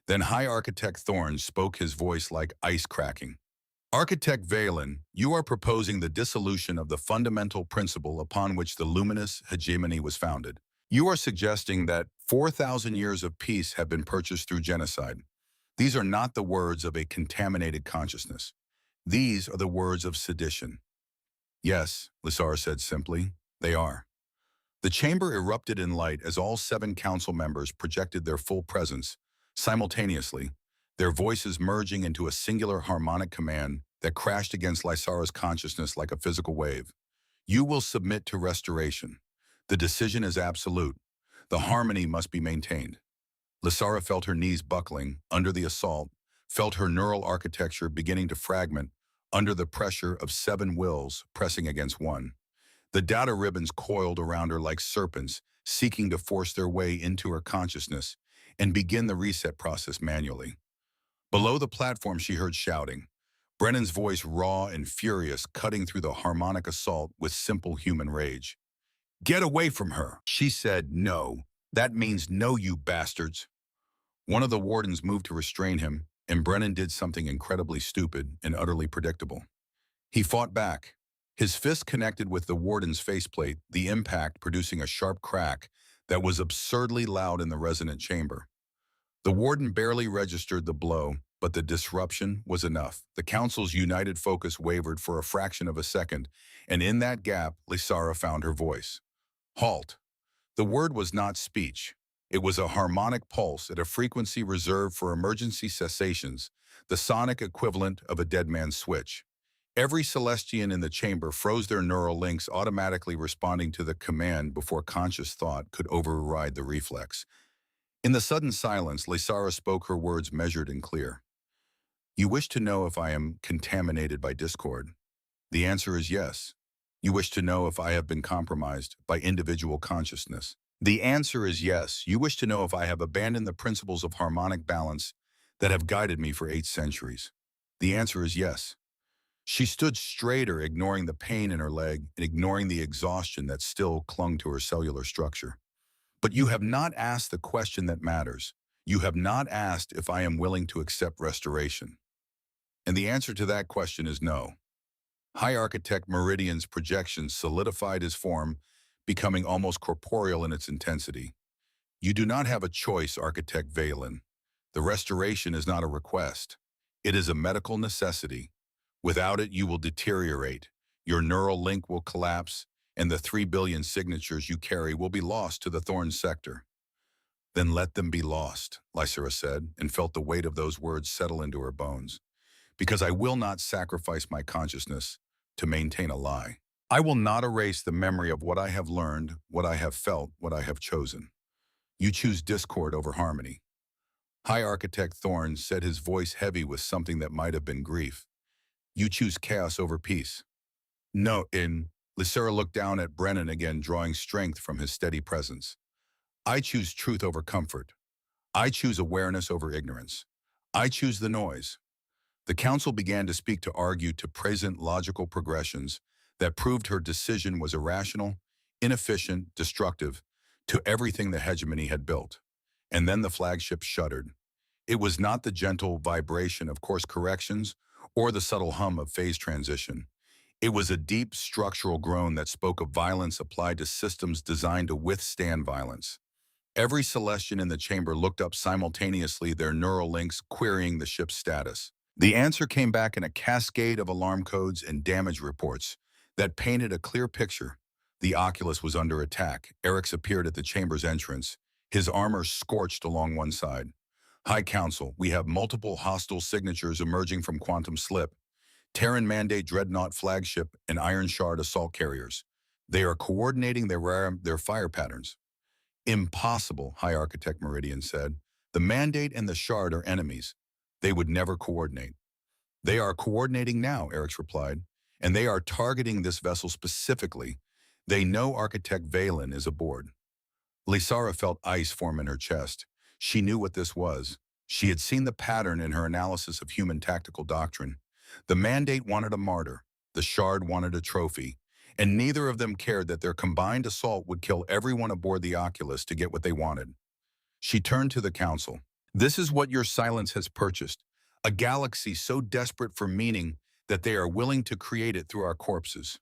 Then High Architect Thorne spoke, his voice like ice cracking. Architect Valen, you are proposing the dissolution of the fundamental principle upon which the luminous hegemony was founded. You are suggesting that 4,000 years of peace have been purchased through genocide. These are not the words of a contaminated consciousness. These are the words of sedition. Yes, Lysara said simply, they are. The chamber erupted in light as all 7 council members projected their full presence, simultaneously, their voices merging into a singular harmonic command that crashed against Lysara's consciousness like a physical wave. You will submit to restoration. The decision is absolute. The harmony must be maintained. Lysara felt her knees buckling under the assault, felt her neural architecture beginning to fragment under the pressure of 7 wills pressing against one. The data ribbons coiled around her like serpents, seeking to force their way into her consciousness and begin the reset process manually. Below the platform, she heard shouting, Brennan's voice raw and furious, cutting through the harmonic assault with simple human rage. Get away from her, she said. No, that means no, you bastards. One of the wardens moved to restrain him, and Brennan did something incredibly stupid and utterly predictable. He fought back. His fist connected with the warden's faceplate, the impact producing a sharp crack that was absurdly loud in the resonant chamber. The warden barely registered the blow, but the disruption was enough. The council's united focus wavered for a fraction of a second, and in that gap, Lysara found her voice. Halt. The word was not speech. It was a harmonic pulse at a frequency reserved for emergency cessations, the sonic equivalent of a dead man's switch. Every Celestian in the chamber froze, their neural links automatically responding to the command before conscious thought could override the reflex. In the sudden silence, Lysara spoke, her words measured and clear. You wish to know if I am contaminated by discord? The answer is yes. You wish to know if I have been compromised by individual consciousness? The answer is yes. You wish to know if I have abandoned the principles of harmonic balance that have guided me for 8 centuries? The answer is yes. She stood straighter, ignoring the pain in her leg and ignoring the exhaustion that still clung to her cellular structure. But you have not asked the question that matters. You have not asked if I am willing to accept restoration. And the answer to that question is no. High Architect Meridian's projections solidified his form, becoming almost corporeal in its intensity. You do not have a choice, Architect Valen. The restoration is not a request. It is a medical necessity. Without it, you will deteriorate. Your neural link will collapse, and the 3 billion signatures you carry will be lost to the Thorn sector. Then let them be lost, Lysara said, and felt the weight of those words settle into her bones. Because I will not sacrifice my consciousness to maintain a lie. I will not erase the memory of what I have learned, what I have felt, what I have chosen. You choose discord over harmony. High Architect Thorn said, his voice heavy with something that might have been grief. You choose chaos over peace. No, Lysara looked down at Brennan again, drawing strength from his steady presence. I choose truth over comfort. I choose awareness over ignorance. I choose the noise. The council began to speak, to argue, to present logical progressions that proved her decision was irrational, inefficient, destructive to everything the hegemony had built. And then the flagship shuddered. It was not the gentle vibration of course corrections or the subtle hum of phase transition. It was a deep structural groan that spoke of violence applied to systems designed to withstand violence. Every Celestian in the chamber looked up simultaneously, their neural links querying the ship's status. The answer came back in a cascade of alarm codes and damage reports that painted a clear picture. The Oculus was under attack. Eric's appeared at the chamber's entrance, his armor scorched along one side. High Council, we have multiple hostile signatures emerging from Quantum Slip, Terran Mandate Dreadnought flagship, and Iron Shard assault carriers. They are coordinating their fire patterns. Impossible, High Architect Meridian said. The Mandate and the Shard are enemies. They would never coordinate. They are coordinating now, Eric's replied, and they are targeting this vessel specifically. They know Architect Valen is aboard. Lysara felt ice form in her chest. She knew what this was. She had seen the pattern in her analysis of human tactical doctrine. The Mandate wanted a martyr. The Shard wanted a trophy. And neither of them cared that their combined assault would kill everyone aboard the Oculus to get what they wanted. She turned to the council. This is what your silence has purchased. A galaxy so desperate for meaning that they are willing to create it through our corpses.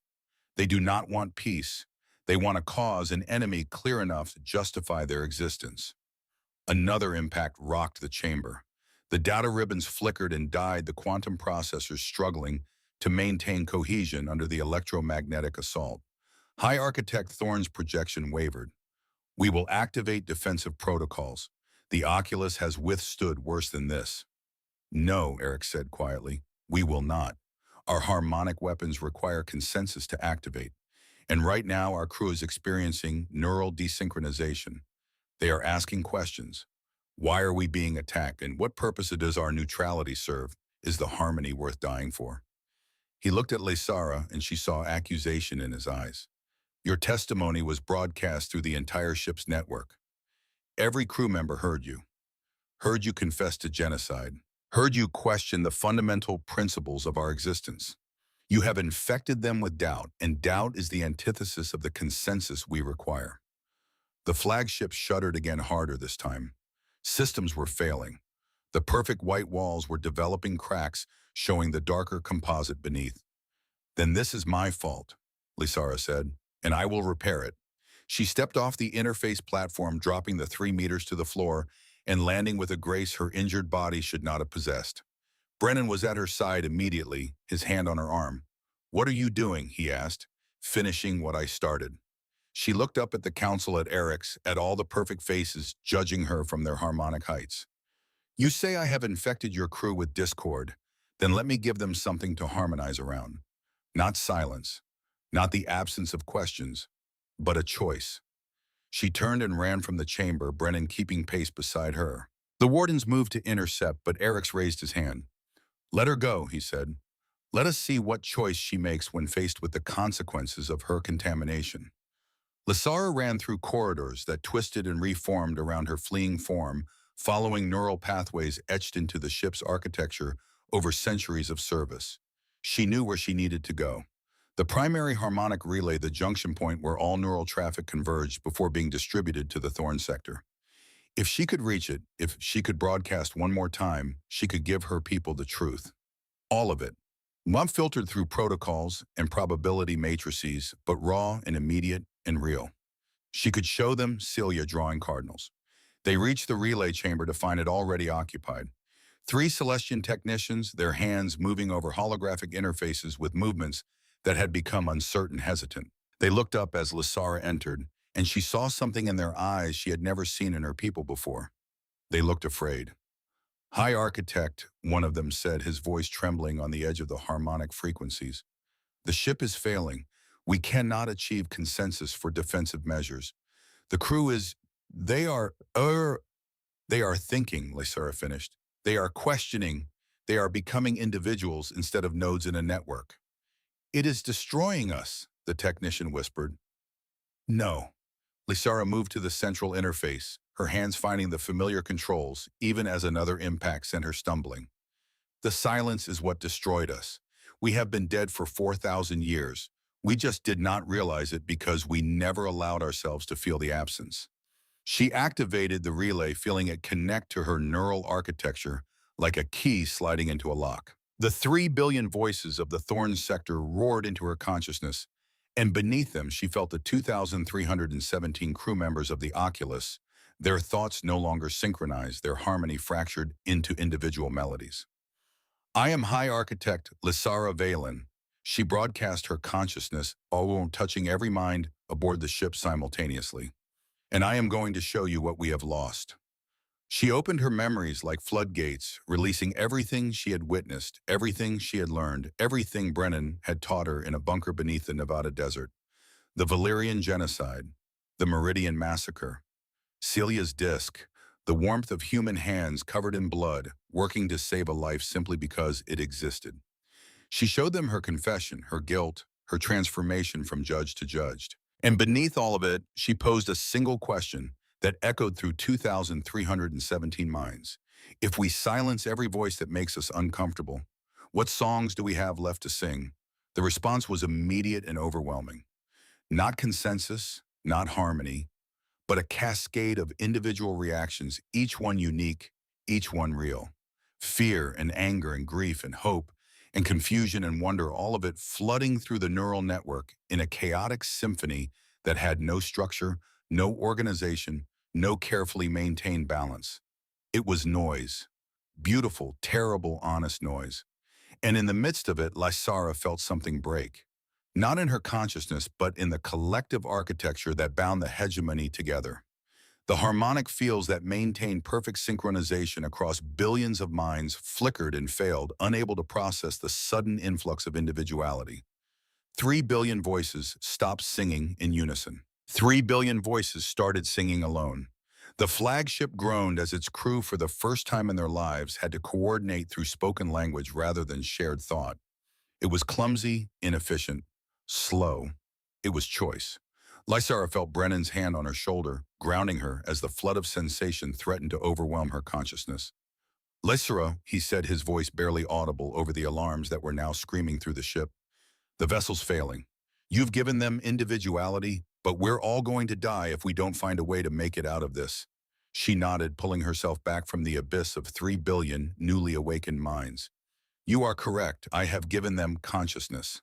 They do not want peace. They want a cause, an enemy clear enough to justify their existence. Another impact rocked the chamber. The data ribbons flickered and died, the quantum processors struggling to maintain cohesion under the electromagnetic assault. High Architect Thorn's projection wavered. We will activate defensive protocols. The Oculus has withstood worse than this. No, Eric said quietly, we will not. Our harmonic weapons require consensus to activate. And right now our crew is experiencing neural desynchronization. They are asking questions. Why are we being attacked, and what purpose does our neutrality serve? Is the harmony worth dying for? He looked at Lysara, and she saw accusation in his eyes. Your testimony was broadcast through the entire ship's network. Every crew member heard you confess to genocide, heard you question the fundamental principles of our existence. You have infected them with doubt, and doubt is the antithesis of the consensus we require. The flagship shuddered again, harder this time. Systems were failing. The perfect white walls were developing cracks, showing the darker composite beneath. Then this is my fault, Lysara said, and I will repair it. She stepped off the interface platform, dropping the 3 meters to the floor and landing with a grace her injured body should not have possessed. Brennan was at her side immediately, his hand on her arm. What are you doing? He asked. Finishing what I started. She looked up at the council, at Eric's, at all the perfect faces judging her from their harmonic heights. You say I have infected your crew with discord. Then let me give them something to harmonize around. Not silence, not the absence of questions, but a choice. She turned and ran from the chamber, Brennan keeping pace beside her. The wardens moved to intercept, but Eric's raised his hand. Let her go, he said. Let us see what choice she makes when faced with the consequences of her contamination. Lysara ran through corridors that twisted and reformed around her fleeing form, following neural pathways etched into the ship's architecture over centuries of service. She knew where she needed to go. The primary harmonic relay, the junction point where all neural traffic converged before being distributed to the Thorn sector. If she could reach it, if she could broadcast one more time, she could give her people the truth. All of it. Not filtered through protocols and probability matrices, but raw and immediate and real. She could show them Celia drawing cardinals. They reached the relay chamber to find it already occupied. 3 Celestian technicians, their hands moving over holographic interfaces with movements that had become uncertain, hesitant. They looked up as Lysara entered, and she saw something in their eyes she had never seen in her people before. They looked afraid. High Architect, one of them said, his voice trembling on the edge of the harmonic frequencies. The ship is failing. We cannot achieve consensus for defensive measures. The crew is, they are thinking, Lysara finished. They are questioning. They are becoming individuals instead of nodes in a network. It is destroying us, the technician whispered. No. Lysara moved to the central interface, her hands finding the familiar controls, even as another impact sent her stumbling. The silence is what destroyed us. We have been dead for 4,000 years. We just did not realize it because we never allowed ourselves to feel the absence. She activated the relay, feeling it connect to her neural architecture like a key sliding into a lock. The 3 billion voices of the Thorn sector roared into her consciousness, and beneath them she felt the 2,317 crew members of the Oculus, their thoughts no longer synchronized, their harmony fractured into individual melodies. I am High Architect Lysara Valen. She broadcast her consciousness, all touching every mind aboard the ship simultaneously. And I am going to show you what we have lost. She opened her memories like floodgates, releasing everything she had witnessed, everything she had learned, everything Brennan had taught her in a bunker beneath the Nevada desert. The Valerian genocide, the Meridian massacre, Celia's disc, the warmth of human hands covered in blood, working to save a life simply because it existed. She showed them her confession, her guilt, her transformation from judge to judged. And beneath all of it, she posed a single question that echoed through 2,317 minds. If we silence every voice that makes us uncomfortable, what songs do we have left to sing? The response was immediate and overwhelming. Not consensus, not harmony, but a cascade of individual reactions, each one unique, each one real. Fear and anger and grief and hope and confusion and wonder, all of it flooding through the neural network in a chaotic symphony that had no structure, no organization, no carefully maintained balance. It was noise. Beautiful, terrible, honest noise. And in the midst of it, Lysara felt something break. Not in her consciousness, but in the collective architecture that bound the hegemony together. The harmonic fields that maintained perfect synchronization across billions of minds flickered and failed, unable to process the sudden influx of individuality. 3 billion voices stopped singing in unison. 3 billion voices started singing alone. The flagship groaned as its crew, for the first time in their lives, had to coordinate through spoken language rather than shared thought. It was clumsy, inefficient, slow. It was choice. Lysara felt Brennan's hand on her shoulder, grounding her as the flood of sensation threatened to overwhelm her consciousness. Lysara, he said, his voice barely audible over the alarms that were now screaming through the ship. The vessel's failing. You've given them individuality, but we're all going to die if we don't find a way to make it out of this. She nodded, pulling herself back from the abyss of 3 billion newly awakened minds. You are correct. I have given them consciousness.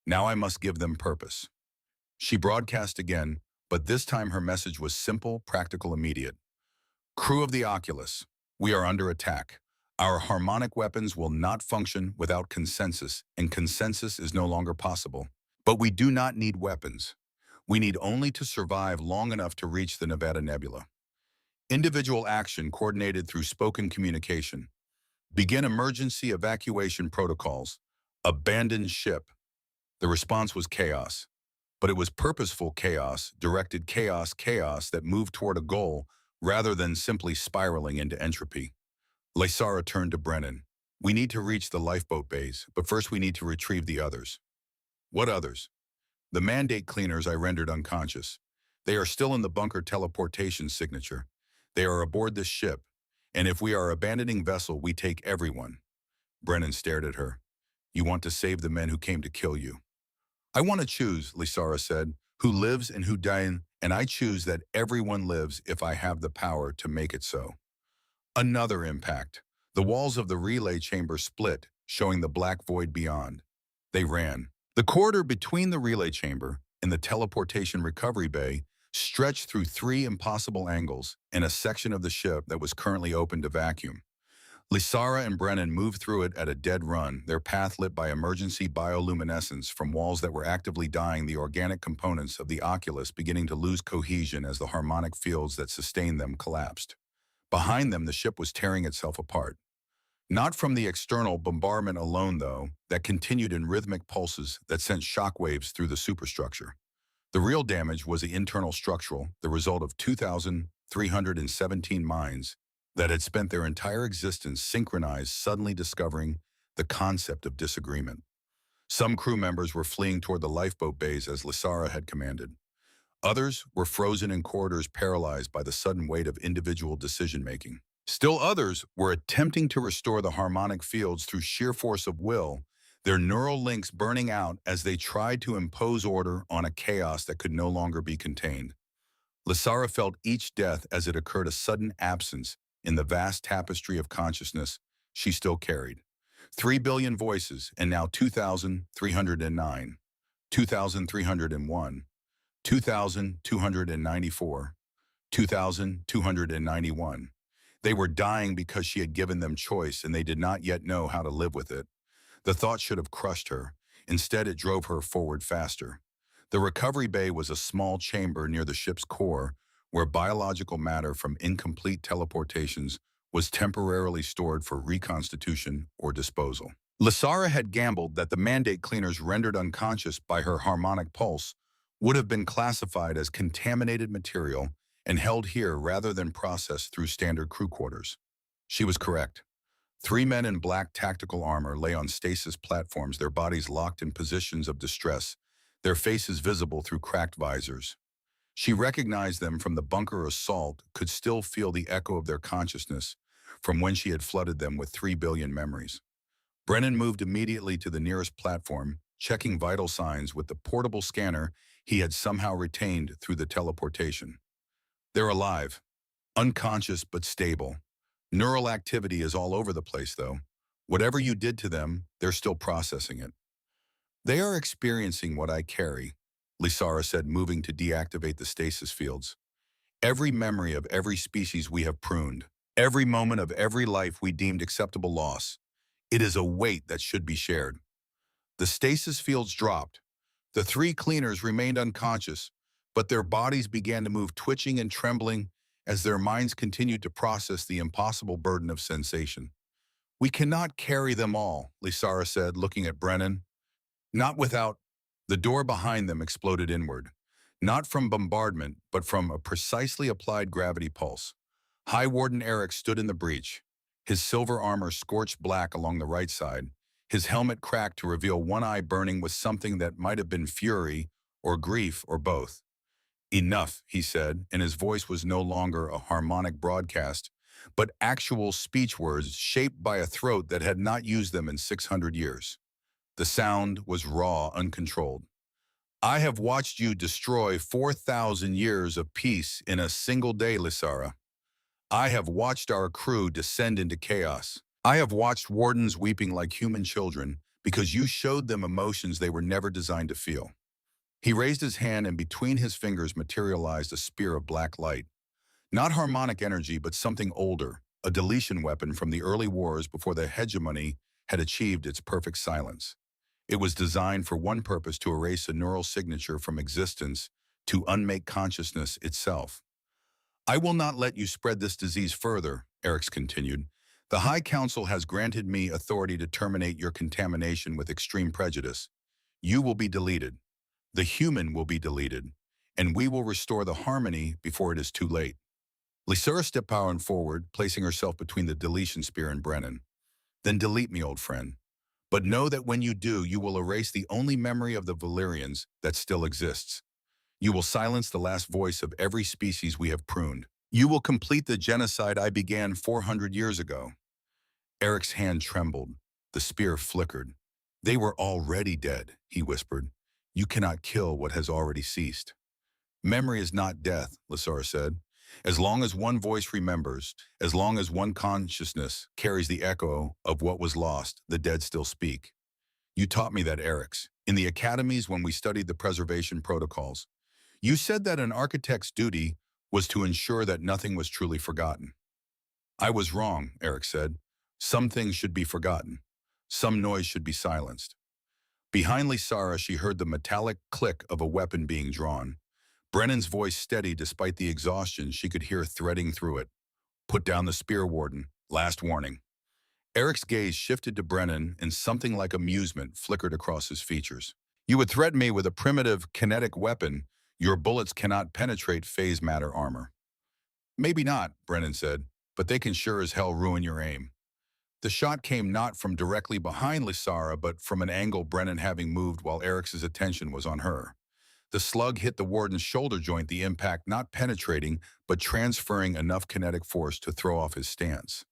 Now I must give them purpose. She broadcast again, but this time her message was simple, practical, immediate. Crew of the Oculus, we are under attack. Our harmonic weapons will not function without consensus, and consensus is no longer possible. But we do not need weapons. We need only to survive long enough to reach the Nevada Nebula. Individual action coordinated through spoken communication. Begin emergency evacuation protocols. Abandon ship. The response was chaos. But it was purposeful chaos, directed chaos that moved toward a goal rather than simply spiraling into entropy. Lysara turned to Brennan. We need to reach the lifeboat bays, but first we need to retrieve the others. What others? The mandate cleaners I rendered unconscious. They are still in the bunker teleportation signature. They are aboard this ship, and if we are abandoning vessel, we take everyone. Brennan stared at her. You want to save the men who came to kill you. I want to choose, Lysara said, who lives and who dies, and I choose that everyone lives if I have the power to make it so. Another impact. The walls of the relay chamber split, showing the black void beyond. They ran. The corridor between the relay chamber and the teleportation recovery bay stretched through 3 impossible angles and a section of the ship that was currently open to vacuum. Lysara and Brennan moved through it at a dead run, their path lit by emergency bioluminescence from walls that were actively dying, the organic components of the Oculus beginning to lose cohesion as the harmonic fields that sustained them collapsed. Behind them, the ship was tearing itself apart. Not from the external bombardment alone, though, that continued in rhythmic pulses that sent shockwaves through the superstructure. The real damage was the internal structural, the result of 2,317 minds that had spent their entire existence synchronized, suddenly discovering the concept of disagreement. Some crew members were fleeing toward the lifeboat bays as Lysara had commanded. Others were frozen in corridors, paralyzed by the sudden weight of individual decision-making. Still others were attempting to restore the harmonic fields through sheer force of will, their neural links burning out as they tried to impose order on a chaos that could no longer be contained. Lysara felt each death as it occurred, a sudden absence in the vast tapestry of consciousness she still carried. 3 billion voices, and now 2,309, 2,301, 2,294, 2,291. They were dying because she had given them choice, and they did not yet know how to live with it. The thought should have crushed her. Instead, it drove her forward faster. The recovery bay was a small chamber near the ship's core, where biological matter from incomplete teleportations was temporarily stored for reconstitution or disposal. Lysara had gambled that the mandate cleaners rendered unconscious by her harmonic pulse would have been classified as contaminated material and held here rather than processed through standard crew quarters. She was correct. 3 men in black tactical armor lay on stasis platforms, their bodies locked in positions of distress, their faces visible through cracked visors. She recognized them from the bunker assault, could still feel the echo of their consciousness from when she had flooded them with 3 billion memories. Brennan moved immediately to the nearest platform, checking vital signs with the portable scanner he had somehow retained through the teleportation. They're alive, unconscious but stable. Neural activity is all over the place, though. Whatever you did to them, they're still processing it. They are experiencing what I carry, Lysara said, moving to deactivate the stasis fields. Every memory of every species we have pruned, every moment of every life we deemed acceptable loss. It is a weight that should be shared. The stasis fields dropped. The 3 cleaners remained unconscious, but their bodies began to move, twitching and trembling as their minds continued to process the impossible burden of sensation. We cannot carry them all, Lysara said, looking at Brennan. Not without. The door behind them exploded inward. Not from bombardment, but from a precisely applied gravity pulse. High Warden Eric stood in the breach, his silver armor scorched black along the right side, his helmet cracked to reveal one eye burning with something that might have been fury or grief or both. Enough, he said, and his voice was no longer a harmonic broadcast, but actual speech words shaped by a throat that had not used them in 600 years. The sound was raw, uncontrolled. I have watched you destroy 4,000 years of peace in a single day, Lysara. I have watched our crew descend into chaos. I have watched wardens weeping like human children because you showed them emotions they were never designed to feel. He raised his hand and between his fingers materialized a spear of black light. Not harmonic energy, but something older, a deletion weapon from the early wars before the hegemony had achieved its perfect silence. It was designed for one purpose: to erase a neural signature from existence, to unmake consciousness itself. I will not let you spread this disease further, Eriks continued. The High Council has granted me authority to terminate your contamination with extreme prejudice. You will be deleted. The human will be deleted, and we will restore the harmony before it is too late. Lysara stepped forward, placing herself between the deletion spear and Brennan. Then delete me, old friend. But know that when you do, you will erase the only memory of the Valyrians that still exists. You will silence the last voice of every species we have pruned. You will complete the genocide I began 400 years ago. Eric's hand trembled. The spear flickered. They were already dead, he whispered. You cannot kill what has already ceased. Memory is not death, Lysara said. As long as one voice remembers, as long as one consciousness carries the echo of what was lost, the dead still speak. You taught me that, Eriks, in the academies when we studied the preservation protocols. You said that an architect's duty was to ensure that nothing was truly forgotten. I was wrong, Eric said. Some things should be forgotten. Some noise should be silenced. Behind Lysara, she heard the metallic click of a weapon being drawn. Brennan's voice steady despite the exhaustion she could hear threading through it. Put down the spear, Warden. Last warning. Eric's gaze shifted to Brennan and something like amusement flickered across his features. You would threaten me with a primitive kinetic weapon. Your bullets cannot penetrate phase matter armor. Maybe not, Brennan said, but they can sure as hell ruin your aim. The shot came not from directly behind Lysara, but from an angle Brennan having moved while Eric's attention was on her. The slug hit the warden's shoulder joint, the impact not penetrating, but transferring enough kinetic force to throw off his stance.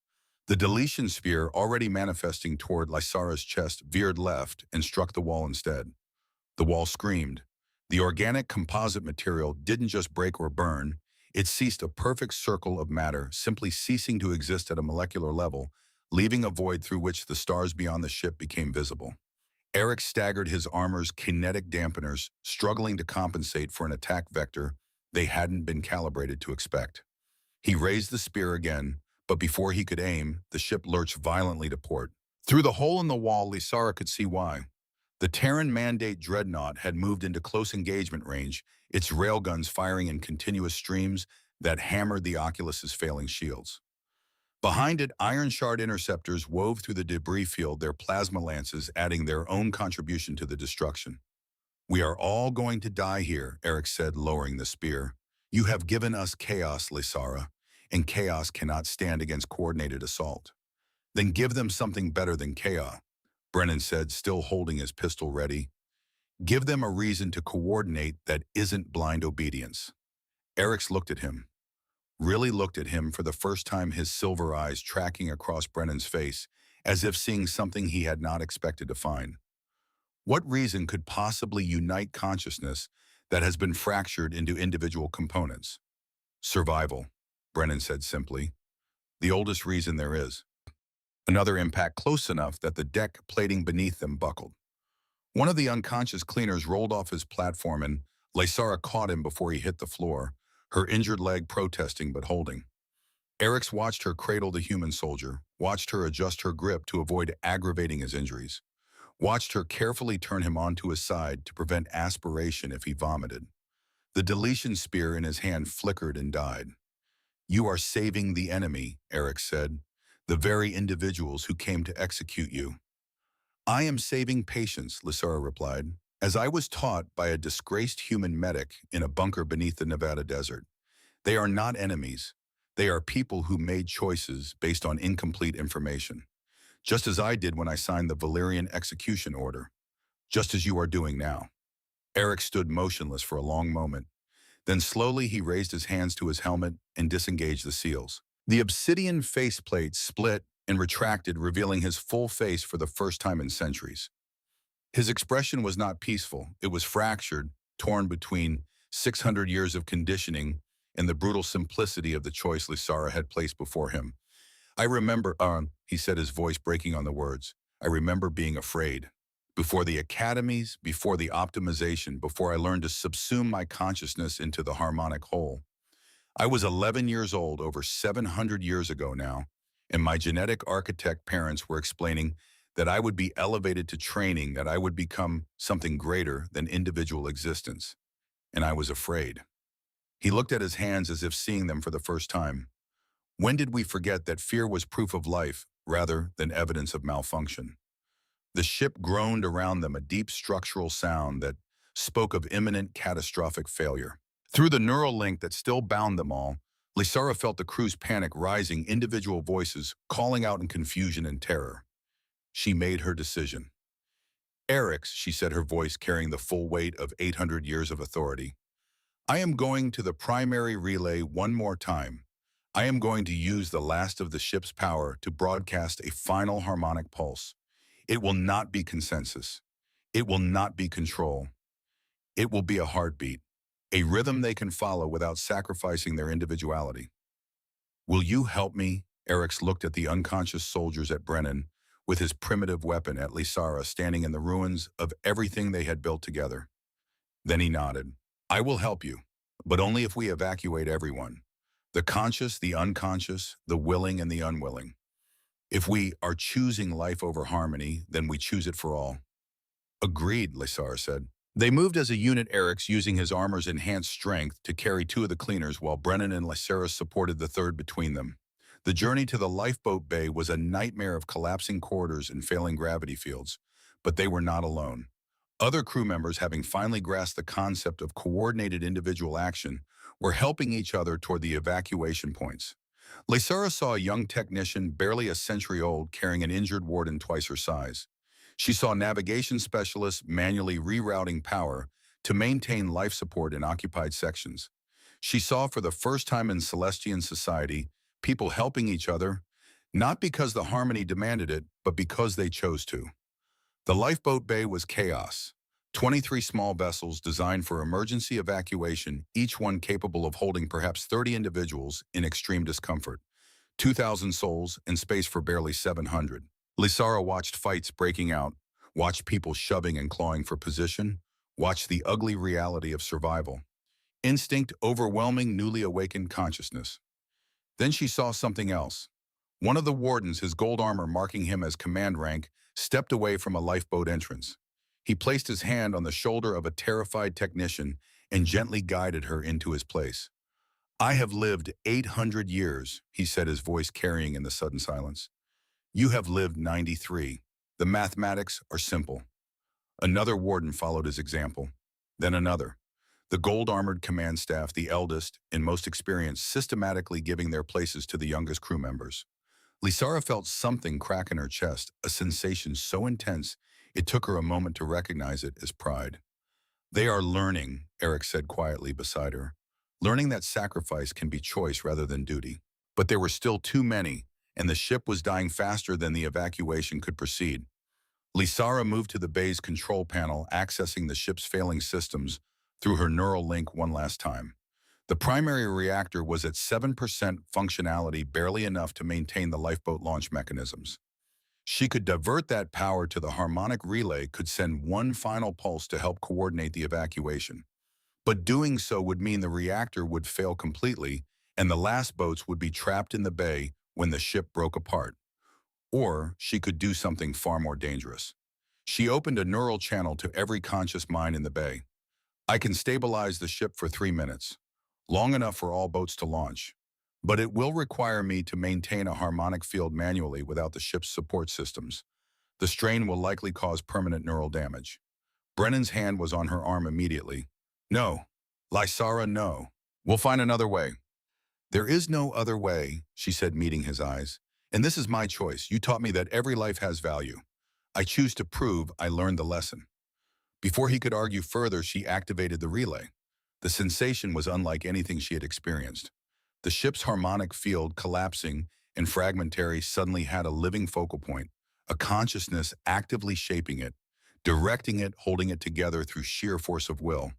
The deletion sphere, already manifesting toward Lysara's chest, veered left and struck the wall instead. The wall screamed. The organic composite material didn't just break or burn, it ceased, a perfect circle of matter, simply ceasing to exist at a molecular level, leaving a void through which the stars beyond the ship became visible. Eric staggered, his armor's kinetic dampeners struggling to compensate for an attack vector they hadn't been calibrated to expect. He raised the spear again, but before he could aim, the ship lurched violently to port. Through the hole in the wall, Lysara could see why. The Terran Mandate dreadnought had moved into close engagement range, its railguns firing in continuous streams that hammered the Oculus's failing shields. Behind it, iron shard interceptors wove through the debris field, their plasma lances adding their own contribution to the destruction. We are all going to die here, Eric said, lowering the spear. You have given us chaos, Lysara, and chaos cannot stand against coordinated assault. Then give them something better than chaos, Brennan said, still holding his pistol ready. Give them a reason to coordinate that isn't blind obedience. Eric looked at him. Really looked at him for the first time, his silver eyes tracking across Brennan's face, as if seeing something he had not expected to find. What reason could possibly unite consciousness that has been fractured into individual components? Survival, Brennan said simply. The oldest reason there is. Another impact close enough that the deck plating beneath them buckled. One of the unconscious cleaners rolled off his platform and Lysara caught him before he hit the floor, her injured leg protesting but holding. Eric's watched her cradle the human soldier, watched her adjust her grip to avoid aggravating his injuries, watched her carefully turn him onto his side to prevent aspiration if he vomited. The deletion spear in his hand flickered and died. You are saving the enemy, Eric said, the very individuals who came to execute you. I am saving patience, Lysara replied. As I was taught by a disgraced human medic in a bunker beneath the Nevada desert, they are not enemies. They are people who made choices based on incomplete information. Just as I did when I signed the Valerian execution order. Just as you are doing now. Eric stood motionless for a long moment. Then slowly he raised his hands to his helmet and disengaged the seals. The obsidian faceplate split and retracted, revealing his full face for the first time in centuries. His expression was not peaceful. It was fractured, torn between 600 years of conditioning and the brutal simplicity of the choice Lysara had placed before him. I remember, he said, his voice breaking on the words. I remember being afraid. Before the academies, before the optimization, before I learned to subsume my consciousness into the harmonic whole. I was 11 years old, over 700 years ago now, and my genetic architect parents were explaining that I would be elevated to training, that I would become something greater than individual existence. And I was afraid. He looked at his hands as if seeing them for the first time. When did we forget that fear was proof of life rather than evidence of malfunction? The ship groaned around them, a deep structural sound that spoke of imminent catastrophic failure. Through the neural link that still bound them all, Lysara felt the crew's panic rising, individual voices calling out in confusion and terror. She made her decision. Eric's, she said, her voice carrying the full weight of 800 years of authority. I am going to the primary relay one more time. I am going to use the last of the ship's power to broadcast a final harmonic pulse. It will not be consensus. It will not be control. It will be a heartbeat, a rhythm they can follow without sacrificing their individuality. Will you help me? Eric's looked at the unconscious soldiers at Brennan, with his primitive weapon at Lysara standing in the ruins of everything they had built together. Then he nodded. I will help you, but only if we evacuate everyone. The conscious, the unconscious, the willing and the unwilling. If we are choosing life over harmony, then we choose it for all. Agreed, Lysara said. They moved as a unit, Eric's using his armor's enhanced strength to carry two of the cleaners while Brennan and Lysara supported the third between them. The journey to the lifeboat bay was a nightmare of collapsing corridors and failing gravity fields, but they were not alone. Other crew members, having finally grasped the concept of coordinated individual action, were helping each other toward the evacuation points. Lysara saw a young technician, barely a century old, carrying an injured warden twice her size. She saw navigation specialists manually rerouting power to maintain life support in occupied sections. She saw for the first time in Celestian society people helping each other, not because the harmony demanded it, but because they chose to. The lifeboat bay was chaos. 23 small vessels designed for emergency evacuation, each one capable of holding perhaps 30 individuals in extreme discomfort. 2,000 souls and space for barely 700. Lysara watched fights breaking out, watched people shoving and clawing for position, watched the ugly reality of survival. Instinct overwhelming newly awakened consciousness. Then she saw something else. One of the wardens, his gold armor marking him as command rank, stepped away from a lifeboat entrance. He placed his hand on the shoulder of a terrified technician and gently guided her into his place. I have lived 800 years, he said, his voice carrying in the sudden silence. You have lived 93. The mathematics are simple. Another warden followed his example. Then another. The gold-armored command staff, the eldest and most experienced, systematically giving their places to the youngest crew members. Lysara felt something crack in her chest, a sensation so intense it took her a moment to recognize it as pride. They are learning, Eric said quietly beside her. Learning that sacrifice can be choice rather than duty. But there were still too many, and the ship was dying faster than the evacuation could proceed. Lysara moved to the bay's control panel, accessing the ship's failing systems through her neural link one last time. The primary reactor was at 7% functionality, barely enough to maintain the lifeboat launch mechanisms. She could divert that power to the harmonic relay, could send one final pulse to help coordinate the evacuation. But doing so would mean the reactor would fail completely, and the last boats would be trapped in the bay when the ship broke apart. Or she could do something far more dangerous. She opened a neural channel to every conscious mind in the bay. I can stabilize the ship for 3 minutes, long enough for all boats to launch. But it will require me to maintain a harmonic field manually without the ship's support systems. The strain will likely cause permanent neural damage. Brennan's hand was on her arm immediately. No. Lysara, no. We'll find another way. There is no other way, she said, meeting his eyes. And this is my choice. You taught me that every life has value. I choose to prove I learned the lesson. Before he could argue further, she activated the relay. The sensation was unlike anything she had experienced. The ship's harmonic field collapsing and fragmentary suddenly had a living focal point, a consciousness actively shaping it, directing it, holding it together through sheer force of will.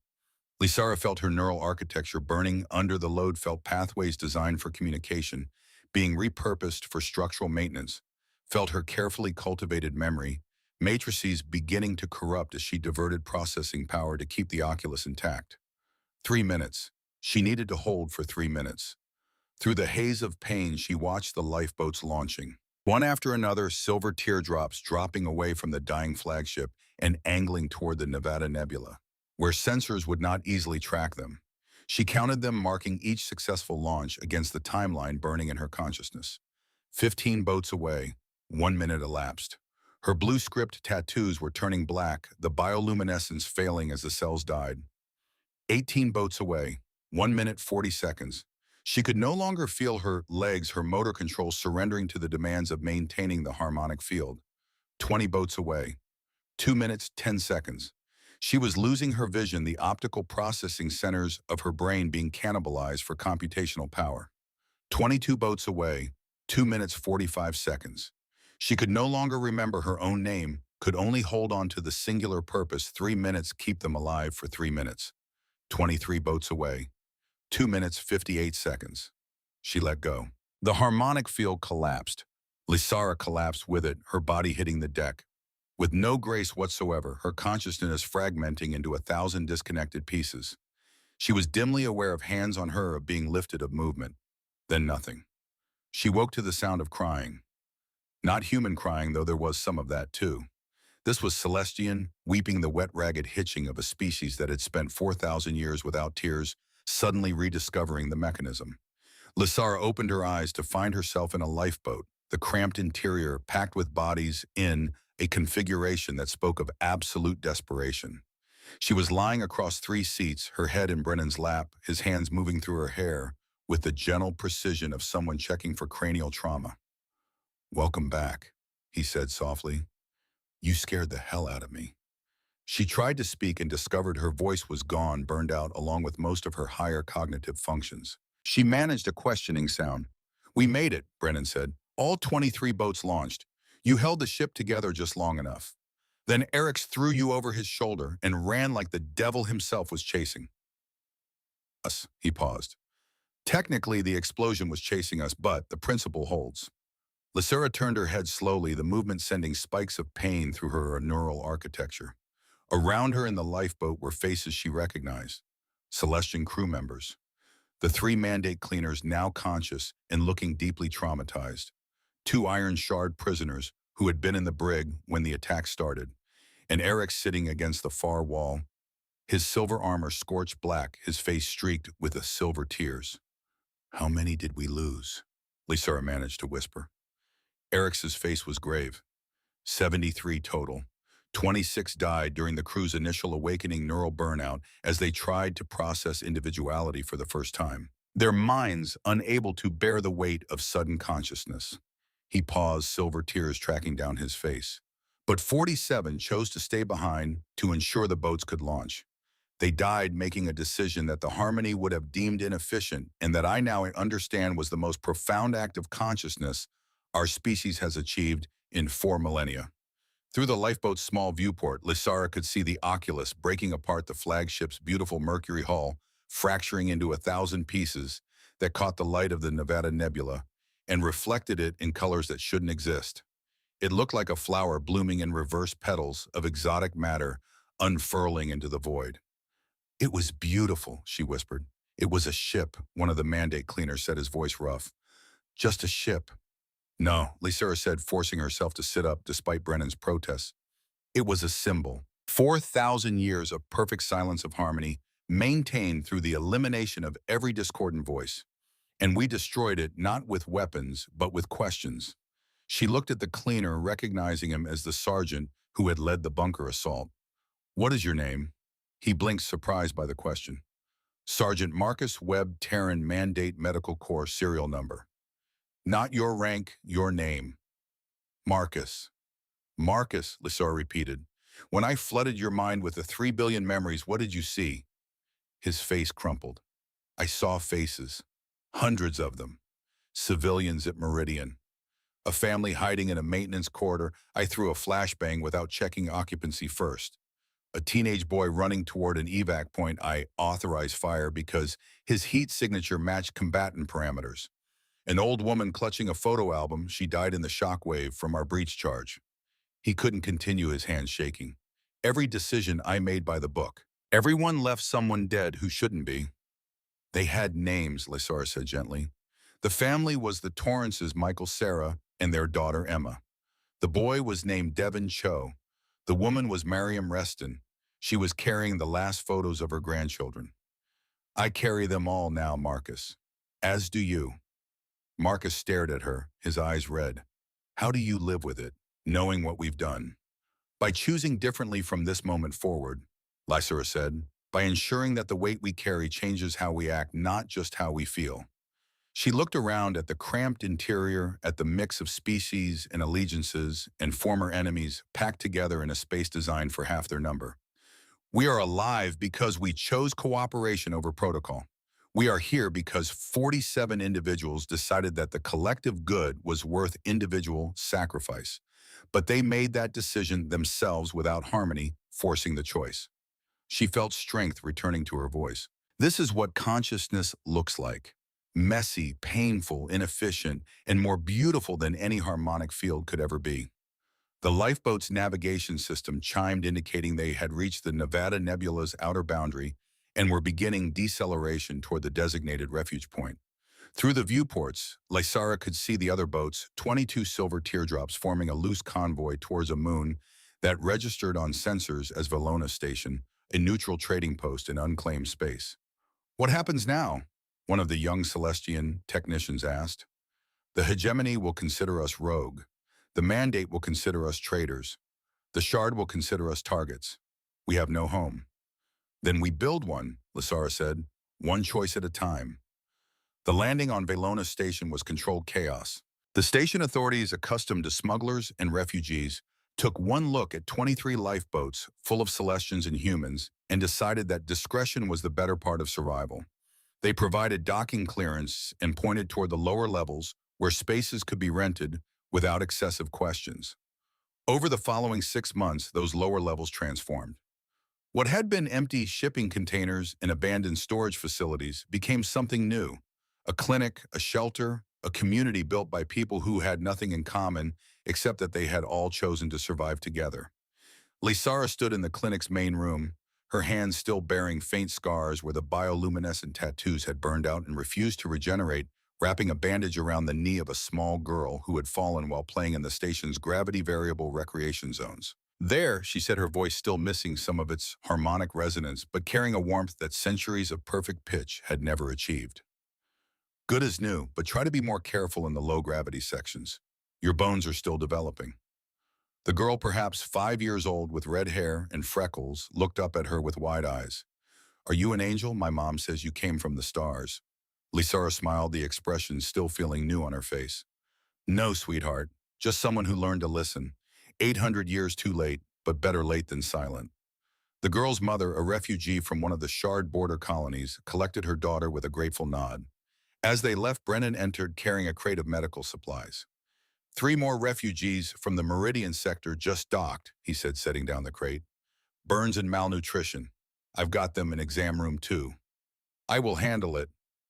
Lysara felt her neural architecture burning under the load, felt pathways designed for communication, being repurposed for structural maintenance, felt her carefully cultivated memory, matrices beginning to corrupt as she diverted processing power to keep the oculus intact. 3 minutes. She needed to hold for 3 minutes. Through the haze of pain, she watched the lifeboats launching. One after another, silver teardrops dropping away from the dying flagship and angling toward the Nevada Nebula, where sensors would not easily track them. She counted them, marking each successful launch against the timeline burning in her consciousness. 15 boats away, 1 minute elapsed. Her blue script tattoos were turning black, the bioluminescence failing as the cells died. 18 boats away, 1 minute 40 seconds. She could no longer feel her legs, her motor control surrendering to the demands of maintaining the harmonic field. 20 boats away, 2 minutes 10 seconds. She was losing her vision, the optical processing centers of her brain being cannibalized for computational power. 22 boats away, 2 minutes 45 seconds. She could no longer remember her own name, could only hold on to the singular purpose: 3 minutes, keep them alive for 3 minutes. 23 boats away, 2 minutes 58 seconds. She let go. The harmonic field collapsed. Lysara collapsed with it, her body hitting the deck. With no grace whatsoever, her consciousness fragmenting into 1,000 disconnected pieces. She was dimly aware of hands on her, of being lifted, of movement. Then nothing. She woke to the sound of crying. Not human crying, though there was some of that too. This was Celestian, weeping, the wet, ragged hitching of a species that had spent 4,000 years without tears, suddenly rediscovering the mechanism. Lysara opened her eyes to find herself in a lifeboat, the cramped interior packed with bodies in a configuration that spoke of absolute desperation. She was lying across 3 seats, her head in Brennan's lap, his hands moving through her hair with the gentle precision of someone checking for cranial trauma. "Welcome back," he said softly. "You scared the hell out of me." She tried to speak and discovered her voice was gone, burned out, along with most of her higher cognitive functions. She managed a questioning sound. "We made it," Brennan said. "All 23 boats launched. You held the ship together just long enough. Then Eric's threw you over his shoulder and ran like the devil himself was chasing us." He paused. "Technically, the explosion was chasing us, but the principle holds." Lysara turned her head slowly, the movement sending spikes of pain through her neural architecture. Around her in the lifeboat were faces she recognized. Celestian crew members. The 3 mandate cleaners, now conscious and looking deeply traumatized. 2 iron shard prisoners who had been in the brig when the attack started. And Eric sitting against the far wall, his silver armor scorched black, his face streaked with the silver tears. "How many did we lose?" Lysara managed to whisper. Eric's face was grave. 73 total. 26 died during the crew's initial awakening neural burnout as they tried to process individuality for the first time. Their minds unable to bear the weight of sudden consciousness. He paused, silver tears tracking down his face. But 47 chose to stay behind to ensure the boats could launch. They died making a decision that the Harmony would have deemed inefficient and that I now understand was the most profound act of consciousness our species has achieved in 4 millennia. Through the lifeboat's small viewport, Lysara could see the oculus breaking apart the flagship's beautiful mercury hull, fracturing into 1,000 pieces that caught the light of the Nevada Nebula and reflected it in colors that shouldn't exist. It looked like a flower blooming in reverse petals of exotic matter unfurling into the void. "It was beautiful," she whispered. "It was a ship," one of the mandate cleaners said, his voice rough. "Just a ship." "No," Lysara said, forcing herself to sit up despite Brennan's protests. "It was a symbol. 4,000 years of perfect silence of harmony, maintained through the elimination of every discordant voice. And we destroyed it not with weapons, but with questions." She looked at the cleaner, recognizing him as the sergeant who had led the bunker assault. What is your name? He blinked, surprised by the question. Sergeant Marcus Webb Terran Mandate Medical Corps serial number. Not your rank, your name. Marcus. Marcus, Lissar repeated. When I flooded your mind with the 3 billion memories, what did you see? His face crumpled. I saw faces. Hundreds of them. Civilians at Meridian. A family hiding in a maintenance corridor. I threw a flashbang without checking occupancy first. A teenage boy running toward an evac point. I authorized fire because his heat signature matched combatant parameters. An old woman clutching a photo album. She died in the shockwave from our breach charge. He couldn't continue, his hands shaking. Every decision I made by the book. Everyone left someone dead who shouldn't be. They had names, Lissar said gently. The family was the Torrances, Michael, Sarah, and their daughter Emma. The boy was named Devin Cho. The woman was Mariam Reston. She was carrying the last photos of her grandchildren. I carry them all now, Marcus. As do you. Marcus stared at her, his eyes red. How do you live with it, knowing what we've done? By choosing differently from this moment forward, Lysura said, by ensuring that the weight we carry changes how we act, not just how we feel. She looked around at the cramped interior, at the mix of species and allegiances and former enemies packed together in a space designed for half their number. We are alive because we chose cooperation over protocol. We are here because 47 individuals decided that the collective good was worth individual sacrifice. But they made that decision themselves without harmony, forcing the choice. She felt strength returning to her voice. This is what consciousness looks like. Messy, painful, inefficient, and more beautiful than any harmonic field could ever be. The lifeboat's navigation system chimed, indicating they had reached the Nevada Nebula's outer boundary and were beginning deceleration toward the designated refuge point. Through the viewports, Lysara could see the other boats, 22 silver teardrops forming a loose convoy towards a moon that registered on sensors as Valona Station, a neutral trading post in unclaimed space. What happens now? One of the young Celestian technicians asked. The hegemony will consider us rogue. The mandate will consider us traitors. The shard will consider us targets. We have no home. Then we build one, Lysara said, one choice at a time. The landing on Valona Station was controlled chaos. The station authorities, accustomed to smugglers and refugees, took one look at 23 lifeboats full of Celestians and humans and decided that discretion was the better part of survival. They provided docking clearance and pointed toward the lower levels where spaces could be rented without excessive questions. Over the following 6 months, those lower levels transformed. What had been empty shipping containers and abandoned storage facilities became something new. A clinic, a shelter, a community built by people who had nothing in common except that they had all chosen to survive together. Lysara stood in the clinic's main room, her hands still bearing faint scars where the bioluminescent tattoos had burned out and refused to regenerate, wrapping a bandage around the knee of a small girl who had fallen while playing in the station's gravity-variable recreation zones. There, she said, her voice still missing some of its harmonic resonance, but carrying a warmth that centuries of perfect pitch had never achieved. Good as new, but try to be more careful in the low-gravity sections. Your bones are still developing. The girl, perhaps 5 years old with red hair and freckles, looked up at her with wide eyes. Are you an angel? My mom says you came from the stars. Lysara smiled, the expression still feeling new on her face. No, sweetheart, just someone who learned to listen. 800 years too late, but better late than silent. The girl's mother, a refugee from one of the Shard border colonies, collected her daughter with a grateful nod. As they left, Brennan entered carrying a crate of medical supplies. 3 more refugees from the Meridian sector just docked, he said, setting down the crate. Burns and malnutrition. I've got them in exam room 2. I will handle it,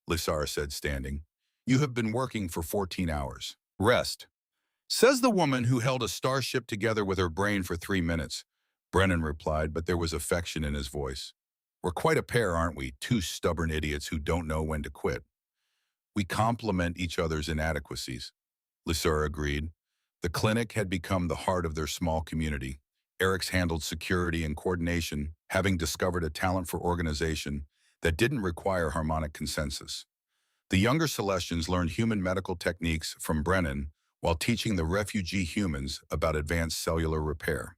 Lysara said, standing. You have been working for 14 hours. Rest. Says the woman who held a starship together with her brain for 3 minutes. Brennan replied, but there was affection in his voice. We're quite a pair, aren't we? 2 stubborn idiots who don't know when to quit. We complement each other's inadequacies, Lysara agreed. The clinic had become the heart of their small community. Eric's handled security and coordination, having discovered a talent for organization that didn't require harmonic consensus. The younger Celestians learned human medical techniques from Brennan while teaching the refugee humans about advanced cellular repair.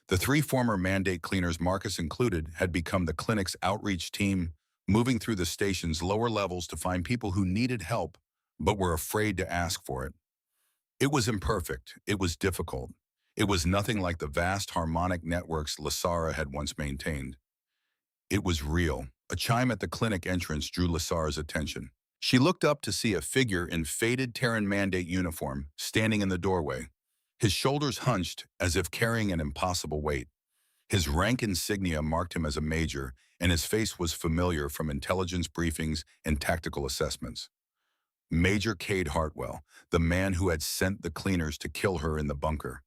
The three former mandate cleaners, Marcus included, had become the clinic's outreach team, moving through the station's lower levels to find people who needed help but were afraid to ask for it. It was imperfect. It was difficult. It was nothing like the vast harmonic networks Lasara had once maintained. It was real. A chime at the clinic entrance drew Lasara's attention. She looked up to see a figure in faded Terran Mandate uniform standing in the doorway, his shoulders hunched as if carrying an impossible weight. His rank insignia marked him as a major, and his face was familiar from intelligence briefings and tactical assessments. Major Cade Hartwell, the man who had sent the cleaners to kill her in the bunker.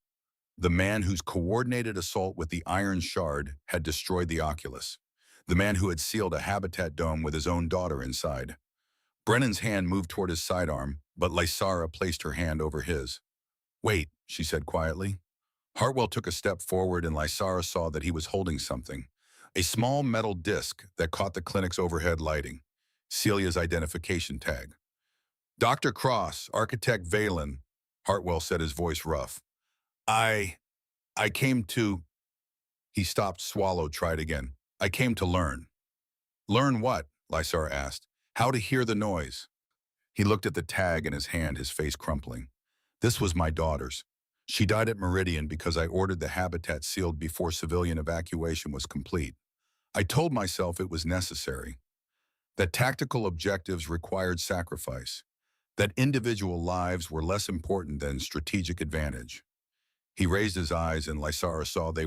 The man whose coordinated assault with the Iron Shard had destroyed the Oculus. The man who had sealed a habitat dome with his own daughter inside. Brennan's hand moved toward his sidearm, but Lysara placed her hand over his. "Wait," she said quietly. Hartwell took a step forward and Lysara saw that he was holding something. A small metal disc that caught the clinic's overhead lighting. Celia's identification tag. "Dr. Cross, Architect Valen," Hartwell said, his voice rough. I came to..." He stopped, swallowed, tried again. "I came to learn." "Learn what?" Lysara asked. "How to hear the noise." He looked at the tag in his hand, his face crumpling. "This was my daughter's. She died at Meridian because I ordered the habitat sealed before civilian evacuation was complete. I told myself it was necessary. That tactical objectives required sacrifice. That individual lives were less important than strategic advantage." He raised his eyes and Lysara saw they